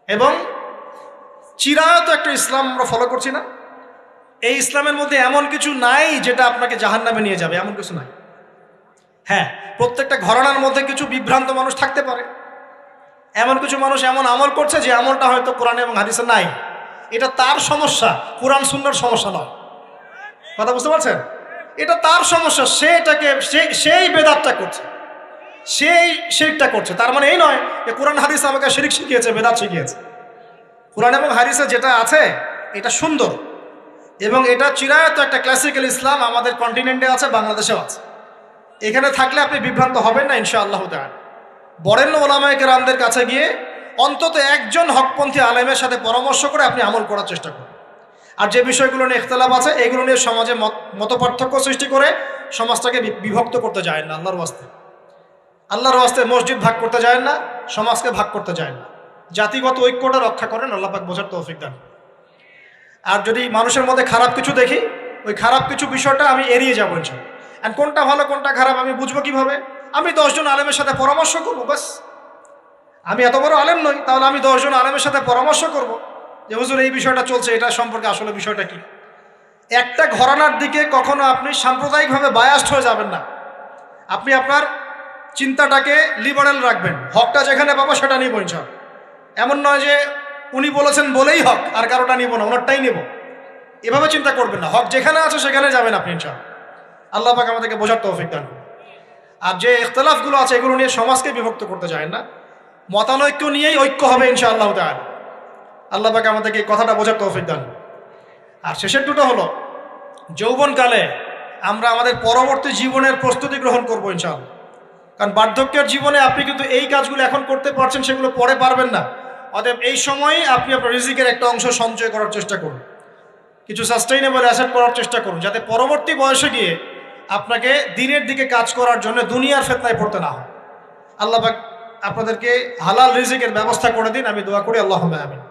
এবং চিরায়ত একটা ইসলাম আমরা ফলো করছি না, এই ইসলামের মধ্যে এমন কিছু নাই যেটা আপনাকে জাহান্নামে নিয়ে যাবে, এমন কিছু নাই। হ্যাঁ, প্রত্যেকটা ঘরানার মধ্যে কিছু বিভ্রান্ত মানুষ থাকতে পারে, এমন কিছু মানুষ এমন আমল করছে যে আমলটা হয়তো কোরআন এবং হাদিসে নাই। এটা তার সমস্যা, কোরআন সুন্নাহর সমস্যা নয়। কথা বুঝতে পারছেন? এটা তার সমস্যা, সে এটাকে সেই বেদাতটা করছে, সেই শিরকটা করছে। তার মানে এই নয় যে কোরআন হাদিস আমাকে শিরক শিখিয়েছে, বেদাত শিখিয়েছে। কোরআন এবং হাদিসে যেটা আছে এটা সুন্দর এবং এটা চিরায়ত একটা ক্লাসিক্যাল ইসলাম আমাদের কন্টিনেন্টে আছে, বাংলাদেশেও আছে। এখানে থাকলে আপনি বিভ্রান্ত হবেন না ইনশাআল্লাহ তাআলা। বরেণ্য ওলামায়ে কেরামদের কাছে গিয়ে অন্তত একজন হকপন্থী আলেমের সাথে পরামর্শ করে আপনি আমল করার চেষ্টা করুন। আর যে বিষয়গুলো নিয়ে ইখতিলাফ আছে এগুলো নিয়ে সমাজে মতপার্থক্য সৃষ্টি করে সমাজটাকে বিভক্ত করতে যায় না। আল্লাহর ওয়াস্তে মসজিদ ভাগ করতে যায় না, সমাজকে ভাগ করতে যায় না। জাতিগত ঐক্যটা রক্ষা করেন, আল্লাহ পাক বোঝার তৌফিক দান। আর যদি মানুষের মধ্যে খারাপ কিছু দেখি, ওই খারাপ কিছু বিষয়টা আমি এড়িয়ে যাবো ইনশাআল্লাহ। আর কোনটা ভালো কোনটা খারাপ আমি বুঝবো কিভাবে? আমি 10 জন আলেমের সাথে পরামর্শ করবো, বাস। আমি এত বড় আলেম নই, তাহলে আমি 10 জন আলেমের সাথে পরামর্শ করব যে হুজুর এই বিষয়টা চলছে, এটা সম্পর্কে আসলে বিষয়টা কি। একটা ঘরানার দিকে কখনো আপনি সাম্প্রদায়িকভাবে বায়াস্ট হয়ে যাবেন না। আপনি আপনার চিন্তাটাকে লিবারেল রাখবেন, হকটা যেখানে পাবো সেটা নিব ইনশাআল্লাহ। এমন নয় যে উনি বলেছেন বলেই হক আর কারোটা নিব না, ওনারটাই নিব, এভাবে চিন্তা করবেন না। হক যেখানে আছে সেখানে যাবেন আপনি ইনশাআল্লাহ। আল্লাহ পাক আমাদেরকে বোঝার তৌফিক দান। আর যে ইখতিলাফগুলো আছে এগুলো নিয়ে সমাজকে বিভক্ত করতে যায় না, মতানৈক্য নিয়েই ঐক্য হবে ইনশাআল্লাহ তাআলা। আল্লাহ পাক আমাদেরকে কথাটা বোঝার তৌফিক দান। আর শেষের দুটো হলো যৌবনকালে আমরা আমাদের পরবর্তী জীবনের প্রস্তুতি গ্রহণ করবো ইনশাআল্লাহ। কারণ বার্ধক্যের জীবনে আপনি কিন্তু এই কাজগুলো এখন করতে পারছেন, সেগুলো পরে পারবেন না। অতএব এই সময়ই আপনি আপনার রিজিকের একটা অংশ সঞ্চয় করার চেষ্টা করুন, কিছু সাস্টেইনেবল অ্যাসেট করার চেষ্টা করুন, যাতে পরবর্তী বয়সে গিয়ে আপনাকে দিনের দিকে কাজ করার জন্য দুনিয়ার ফিতনায় পড়তে না হয়। আল্লাহ পাক আপনাদেরকে হালাল রিজিকের ব্যবস্থা করে দিন, আমি দোয়া করি আল্লাহুম্মা আমিন।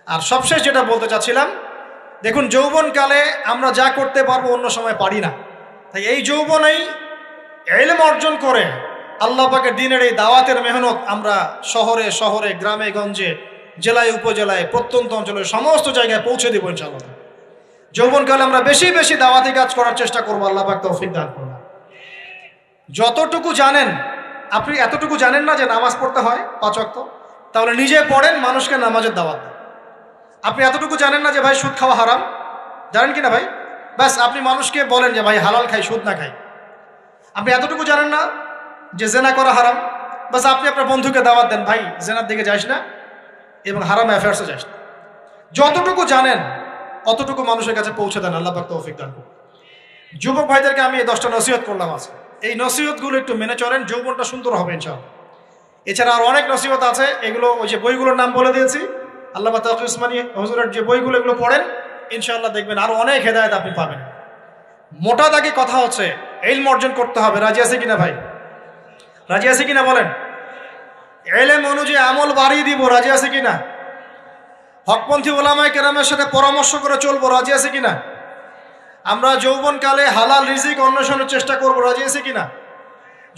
আর সবশেষ যেটা বলতে চাচ্ছিলাম, দেখুন যৌবনকালে আমরা যা করতে পারবো অন্য সময় পারি না। তাই এই যৌবনেই ইলম অর্জন করে আল্লাহ পাকের দিনের এই দাওয়াতের মেহনত আমরা শহরে শহরে, গ্রামে গঞ্জে, জেলায় উপজেলায়, প্রত্যন্ত অঞ্চলে সমস্ত জায়গায় পৌঁছে দেবো ইনশাআল্লাহ। যৌবনকালে আমরা বেশি বেশি দাওয়াতি কাজ করার চেষ্টা করবো, আল্লাহ পাক তৌফিক দান করুন। যতটুকু জানেন, আপনি এতটুকু জানেন না যে নামাজ পড়তে হয় 5 ওয়াক্ত, তাহলে নিজে পড়েন, মানুষকে নামাজের দাওয়াত দেন। আপনি এতটুকু জানেন না যে ভাই সুদ খাওয়া হারাম, জানেন কি না ভাই? ব্যাস আপনি মানুষকে বলেন যে ভাই হালাল খাই, সুদ না খাই। আপনি এতটুকু জানেন না যে জেনা করা হারাম, বাস আপনি আপনার বন্ধুকে দাওয়াত দেন, ভাই জেনার দিকে যাস না এবং হারাম অ্যাফেয়ার্সে যাস না। যতটুকু জানেন অতটুকু মানুষের কাছে পৌঁছে দেন। আল্লাহ পাক তৌফিক দান করুন। যুবক ভাইদেরকে আমি এই 10টা নসিহত করলাম আছে, এই নসিহতগুলো একটু মেনে চলেন, যৌবনটা সুন্দর হবে ইনশাআল্লাহ। এছাড়া আর অনেক নসিহত আছে, এগুলো ওই যে বইগুলোর নাম বলে দিয়েছি, আল্লামা তাকি উসমানী হুজুরের যে বইগুলো, এগুলো পড়েন, ইনশাআল্লাহ দেখবেন আরো অনেক হেদায়েত আপনি পাবেন। মোটা দাগে কথা হচ্ছে ইলম অর্জন করতে হবে। রাজি আছে কিনা ভাই? রাজি আছে কিনা বলেন? ইলম অনুযায়ী আমল বাড়িয়ে দিব। রাজি আছে কিনা? হকপন্থী ওলামায়ে কেরামের সাথে পরামর্শ করে চলবো। রাজি আছে কিনা? আমরা যৌবনকালে হালাল রিজিক অন্বেষণের চেষ্টা করবো। রাজি আছে কিনা?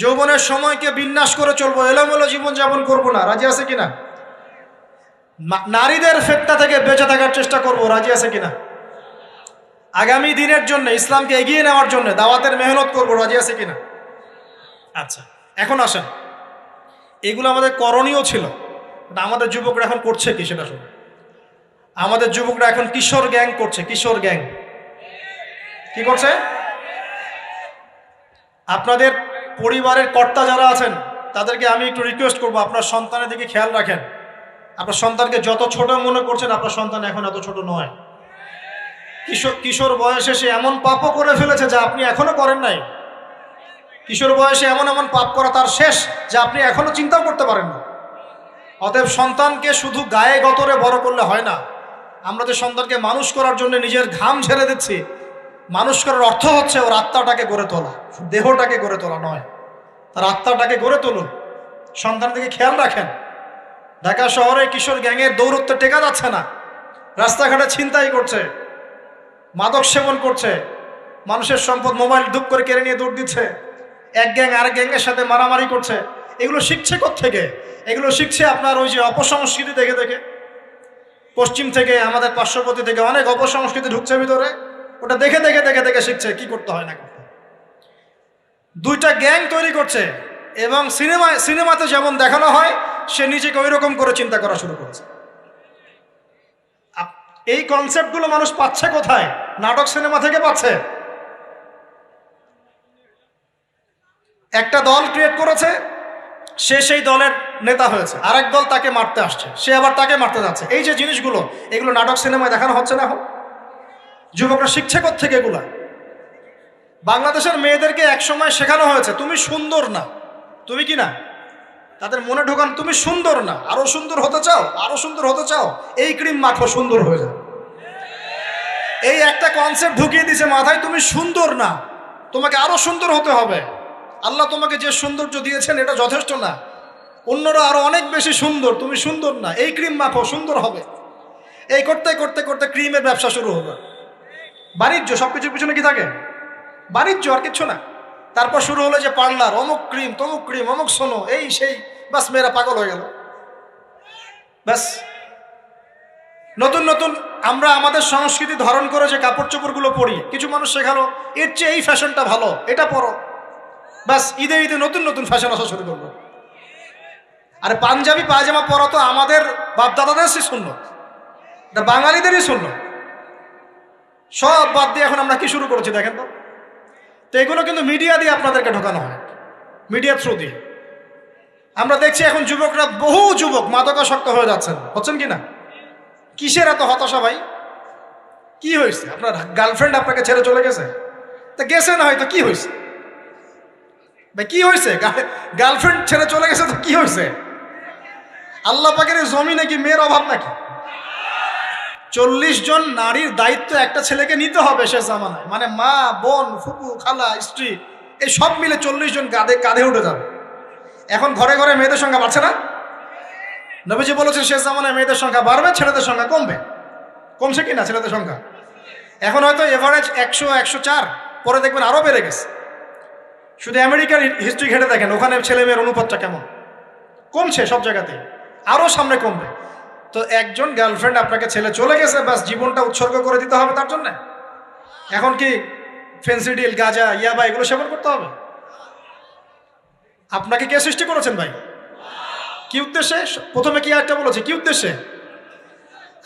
যৌবনের সময়কে বিন্যাস করে চলবো, এলোমেলো জীবনযাপন করবো না। রাজি আছে কিনা? নারীদের ফিতনা থেকে বেঁচে থাকার চেষ্টা করব। রাজি আছে কিনা? আগামী দিনের জন্য, ইসলামকে এগিয়ে নেওয়ার জন্য দাওয়াতের মেহনত করব। রাজি আছে কিনা? আচ্ছা, এখন আসেন, এগুলো আমাদের করণীয় ছিল, আমাদের যুবকরা এখন করছে কি সেটা শুনুন। আমাদের যুবকরা এখন কিশোর গ্যাং করছে। কিশোর গ্যাং কি করছে? আপনাদের পরিবারের কর্তা যারা আছেন তাদেরকে আমি একটু রিকোয়েস্ট করবো, আপনার সন্তানের দিকে খেয়াল রাখেন। আপনার সন্তানকে যত ছোট মনে করছেন, আপনার সন্তান এখন এত ছোট নয়। কিশোর বয়সে সে এমন পাপও করে ফেলেছে যা আপনি এখনো করেন নাই। কিশোর বয়সে এমন এমন পাপ করা তার শেষ যা আপনি এখনো চিন্তাও করতে পারেন না। অতএব সন্তানকে শুধু গায়ে গতরে বড় করলে হয় না। আমরা যে সন্তানকে মানুষ করার জন্য নিজের ঘাম ঝেড়ে দিচ্ছি, মানুষ করার অর্থ হচ্ছে ওর আত্মাটাকে গড়ে তোলা, দেহটাকে গড়ে তোলা নয়, তার আত্মাটাকে গড়ে তুলুন। সন্তান থেকে খেয়াল রাখেন। ঢাকা শহরে কিশোর গ্যাংয়ের দৌরত্বে টেকা যাচ্ছে না। রাস্তাঘাটে ছিনতাই করছে, মাদক সেবন করছে, মানুষের সম্পদ মোবাইল ধুপ করে কেড়ে নিয়ে দৌড় দিচ্ছে, এক গ্যাং আরেক গ্যাংয়ের সাথে মারামারি করছে। এগুলো শিখছে কোত্থেকে? এগুলো শিখছে আপনার ওই যে অপসংস্কৃতি দেখে দেখে। পশ্চিম থেকে, আমাদের পার্শ্ববর্তী থেকে অনেক অপসংস্কৃতি ঢুকছে ভিতরে, ওটা দেখে দেখে দেখে দেখে শিখছে কি করতে হয় না করতে। দুইটা গ্যাং তৈরি করছে এবং সিনেমাতে যেমন দেখানো হয় সে নিজেকে ওই রকম করে চিন্তা করা শুরু করেছে। এই কনসেপ্টগুলো মানুষ পাচ্ছে কোথায়? নাটক সিনেমা থেকে পাচ্ছে। একটা দল ক্রিয়েট করেছে, সে সেই দলের নেতা হয়েছে, আরেক দল তাকে মারতে আসছে, সে আবার তাকে মারতে যাচ্ছে। এই যে জিনিসগুলো, এগুলো নাটক সিনেমায় দেখানো হচ্ছে না এখন? যুবকরা শিখছে কোত্থেকে এগুলা? বাংলাদেশের মেয়েদেরকে একসময় শেখানো হয়েছে তুমি সুন্দর না, তুমি কি না, তাদের মনে ঢোকান তুমি সুন্দর না, আরো সুন্দর হতে চাও, আরো সুন্দর হতে চাও, এই ক্রিম মাখো সুন্দর হয়ে যাও। এই একটা কনসেপ্ট ঢুকিয়ে দিছে মাথায়, তুমি সুন্দর না, তোমাকে আরো সুন্দর হতে হবে। আল্লাহ তোমাকে যে সৌন্দর্য দিয়েছেন এটা যথেষ্ট না, অন্যরা আরো অনেক বেশি সুন্দর, তুমি সুন্দর না, এই ক্রিম মাখো সুন্দর হবে। এই করতে করতে করতে ক্রিমের ব্যবসা শুরু হলো। বাণিজ্য, সবকিছুর পিছনে কি থাকে? বাণিজ্য, আর কিচ্ছু না। তারপর শুরু হলো যে পার্লার, অমুক ক্রিম তমুক ক্রিম, অমুক সোনো, এই সেই, বাস মেয়েরা পাগল হয়ে গেল। ব্যাস নতুন নতুন আমরা আমাদের সংস্কৃতি ধারণ করে যে কাপড় চোপড়গুলো পরি, কিছু মানুষ শেখালো এর চেয়ে এই ফ্যাশনটা ভালো, এটা পরো। ব্যাস ঈদে ঈদে নতুন নতুন ফ্যাশন আসা শুরু করলো। আরে পাঞ্জাবি পায়জামা পরা তো আমাদের বাপ দাদাদেরই সুন্নত, এটা বাঙালিদেরই সুন্নত। সব বাদ দিয়ে এখন আমরা কি শুরু করেছি দেখেন তো। তো এগুলো কিন্তু মিডিয়া দিয়ে আপনাদেরকে ঢোকানো হয়, মিডিয়া থ্রু দিয়ে। আমরা দেখছি এখন যুবকরা, বহু যুবক মাদকাসক্ত হয়ে যাচ্ছেন, হচ্ছেন কি না? কিসের এত হতাশা ভাই? কি হয়েছে? আপনার গার্লফ্রেন্ড আপনাকে ছেড়ে চলে গেছে? তা গেছে না হয়তো, কি হয়েছে ভাই? কি হয়েছে? গার্লফ্রেন্ড ছেড়ে চলে গেছে তো কি হয়েছে? আল্লাহ পাকের জমিনে কি মেয়ের অভাব নাকি? 40 জন নারীর দায়িত্ব একটা ছেলেকে নিতে হবে সে জামানায়, মানে মা, বোন, ফুপু, খালা, স্ত্রী, এই সব মিলে 40 জন কাঁধে উঠে যাবে। এখন ঘরে ঘরে মেয়েদের সংখ্যা বাড়ছে না? নবীজি বলেছেন শেষ জামানায় মেয়েদের সংখ্যা বাড়বে, ছেলেদের সংখ্যা কমবে। কমছে কি না ছেলেদের সংখ্যা? এখন হয়তো এভারেজ 100, 104, পরে দেখবেন আরো বেড়ে গেছে। শুধু আমেরিকার হিস্ট্রি ঘেটে দেখেন, ওখানে ছেলে মেয়ের অনুপাতটা কেমন, কমছে সব জায়গাতে, আরো সামনে কমবে। তো একজন গার্লফ্রেন্ড আপনাকে ছেলে চলে গেছে, ব্যাস জীবনটা উৎসর্গ করে দিতে হবে তার জন্য? এখন কি ফেন্সিডিল, গাঁজা, ইয়াবা এগুলো সেবন করতে হবে? আপনাকে কে সৃষ্টি করেছেন ভাই? কি উদ্দেশ্যে? প্রথমে কি একটা বলেছে, কি উদ্দেশ্যে?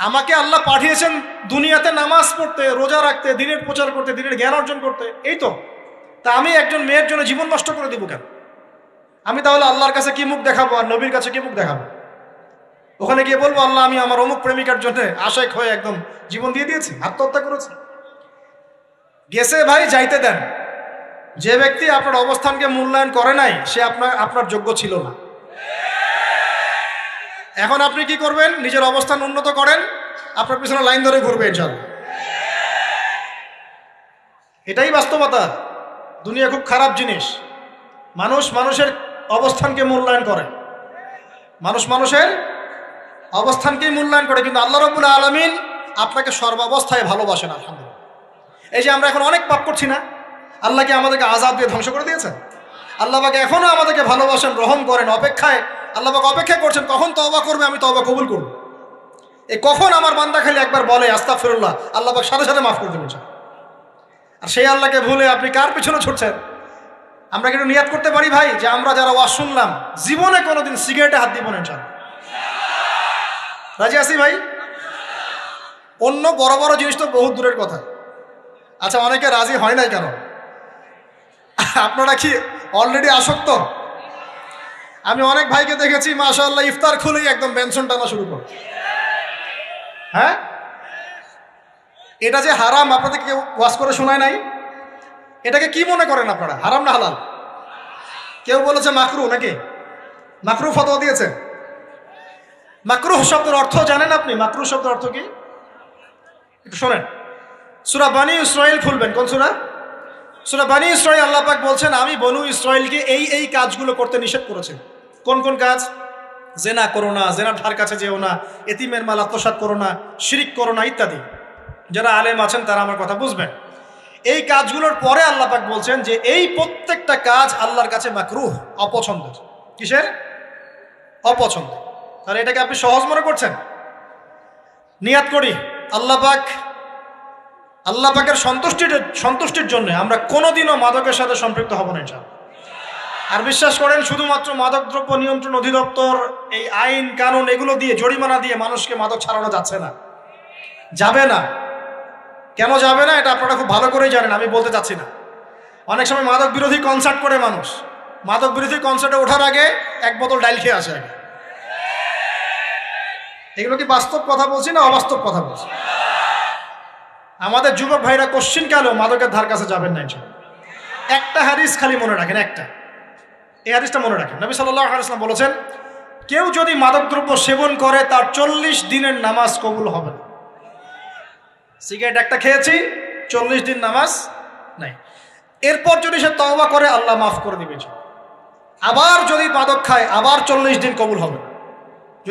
আমাকে আল্লাহ পাঠিয়েছেন দুনিয়াতে নামাজ পড়তে, রোজা রাখতে, দিনের প্রচার করতে, দিনের জ্ঞান অর্জন করতে, এই তো। তা আমি একজন মেয়ের জন্য জীবন নষ্ট করে দিব কেন? আমি তাহলে আল্লাহর কাছে কি মুখ দেখাবো আর নবীর কাছে কি মুখ দেখাবো? ওখানে গিয়ে বলবো আল্লাহ আমি আমার অমুক প্রেমিকার জন্য আশেক হয়ে একদম জীবন দিয়ে দিয়েছি, আত্মহত্যা করেছি। গেছে ভাই, যাইতে দেন। যে ব্যক্তি আপনার অবস্থানকে মূল্যায়ন করে নাই সে আপনার যোগ্য ছিল না। এখন আপনি কি করবেন? নিজের অবস্থান উন্নত করেন, আপনার পিছনে লাইন ধরে ঘুরবে ইনশাআল্লাহ। এটাই বাস্তবতা। দুনিয়া খুব খারাপ জিনিস। মানুষ মানুষের অবস্থানকে মূল্যায়ন করে, মানুষ মানুষের অবস্থানকেই মূল্যায়ন করে, কিন্তু আল্লাহ রাব্বুল আলামিন আপনাকে সর্বাবস্থায় ভালোবাসেন। আলহামদুলিল্লাহ। এই যে আমরা এখন অনেক পাপ করছি না, আল্লাহ কি আমাদেরকে আযাব দিয়ে ধ্বংস করে দিয়েছেন? আল্লাহ পাক এখনো আমাদেরকে ভালোবাসেন, রহম করেন, অপেক্ষায় আল্লাহ পাক অপেক্ষা করছেন কখন তওবা করবে, আমি তওবা কবুল করব। এই কখন আমার বান্দা খালি একবার বলে আস্তাগফিরুল্লাহ, আল্লাহ পাক সাথে সাথে মাফ করে দেবেন। আর সেই আল্লাহকে ভুলে আপনি কার পিছনে ছুটছেন? আমরা কিন্তু নিয়াত করতে পারি ভাই যে আমরা যারা ওয়াজ শুনলাম জীবনে কোনোদিন সিগারেটে হাত দিব না ইনশাআল্লাহ। রাজি আছি ভাই? অন্য বড় বড় জিনিস তো বহুত দূরের কথা। আচ্ছা, অনেকে রাজি হয় নাই কেন? আপনারা কি অলরেডি আসক্ত? আমি অনেক ভাইকে দেখেছি মাশাআল্লাহ ইফতার খুলেই একদম বেনসন টানা শুরু করে। হ্যাঁ, এটা যে হারাম আপনাদের কেউ ওয়াজ করে শোনায় নাই? এটাকে কি মনে করেন আপনারা, হারাম না হালাল? কেউ বলেছে মাকরু, নাকি মাকরু ফতোয়া দিয়েছে? মাকরুহ শব্দের অর্থ জানেন আপনি? মাকরুহ শব্দের অর্থ কি একটু শোনেন। সূরা বনী ইসরাইল খুলবেন। কোন সূরা? সূরা বনী ইসরাইল। আল্লাহ পাক বলছেন আমি বনু ইসরাইলকে এই কাজগুলো করতে নিষেধ করেছি। কোন কোন কাজ? জেনা করো না, জেনার ধার কাছে যেও না, এতিমের মাল আত্মসাৎ করো না, শিরিক করো না ইত্যাদি। যারা আলেম আছেন তারা আমার কথা বুঝবেন। এই কাজগুলোর পরে আল্লাহ পাক বলছেন যে এই প্রত্যেকটা কাজ আল্লাহর কাছে মাকরুহ, অপছন্দের। কিসের? অপছন্দ। তাহলে এটাকে আপনি সহজ মনে করছেন? নিয়াত করি আল্লাহ পাকের সন্তুষ্টির জন্য আমরা কোনোদিনও মাদকের সাথে সম্পৃক্ত হব না ইনশাআল্লাহ। আর বিশ্বাস করেন, শুধুমাত্র মাদকদ্রব্য নিয়ন্ত্রণ অধিদপ্তর এই আইন কানুন এগুলো দিয়ে, জরিমানা দিয়ে মানুষকে মাদক ছাড়ানো যাচ্ছে না, যাবে না। কেন যাবে না এটা আপনারা খুব ভালো করেই জানেন, আমি বলতে চাচ্ছি না। অনেক সময় মাদক বিরোধী কনসার্ট করে মানুষ, মাদক বিরোধী কনসার্টে ওঠার আগে এক বোতল ডাইল খেয়ে আসে আগে। এগুলো কি বাস্তব কথা বলছি না অবাস্তব কথা বলছি? আমাদের যুবক ভাইরা কোশ্চিন কালেও মাদকের ধার কাছে যাবেন না ইনশাআল্লাহ। একটা হাদিস খালি মনে রাখেন, একটা, এই হাদিসটা মনে রাখেন। নবী সাল্লাল্লাহু আলাইহি ওয়াসাল্লাম বলেছেন কেউ যদি মাদকদ্রব্য সেবন করে তার 40 দিনের নামাজ কবুল হবে না। সিগারেট একটা খেয়েছি, 40 দিন নামাজ নাই। এরপর যদি সে তওবা করে আল্লাহ মাফ করে দিবে। আবার যদি মাদক খায় আবার 40 দিন কবুল হবে না।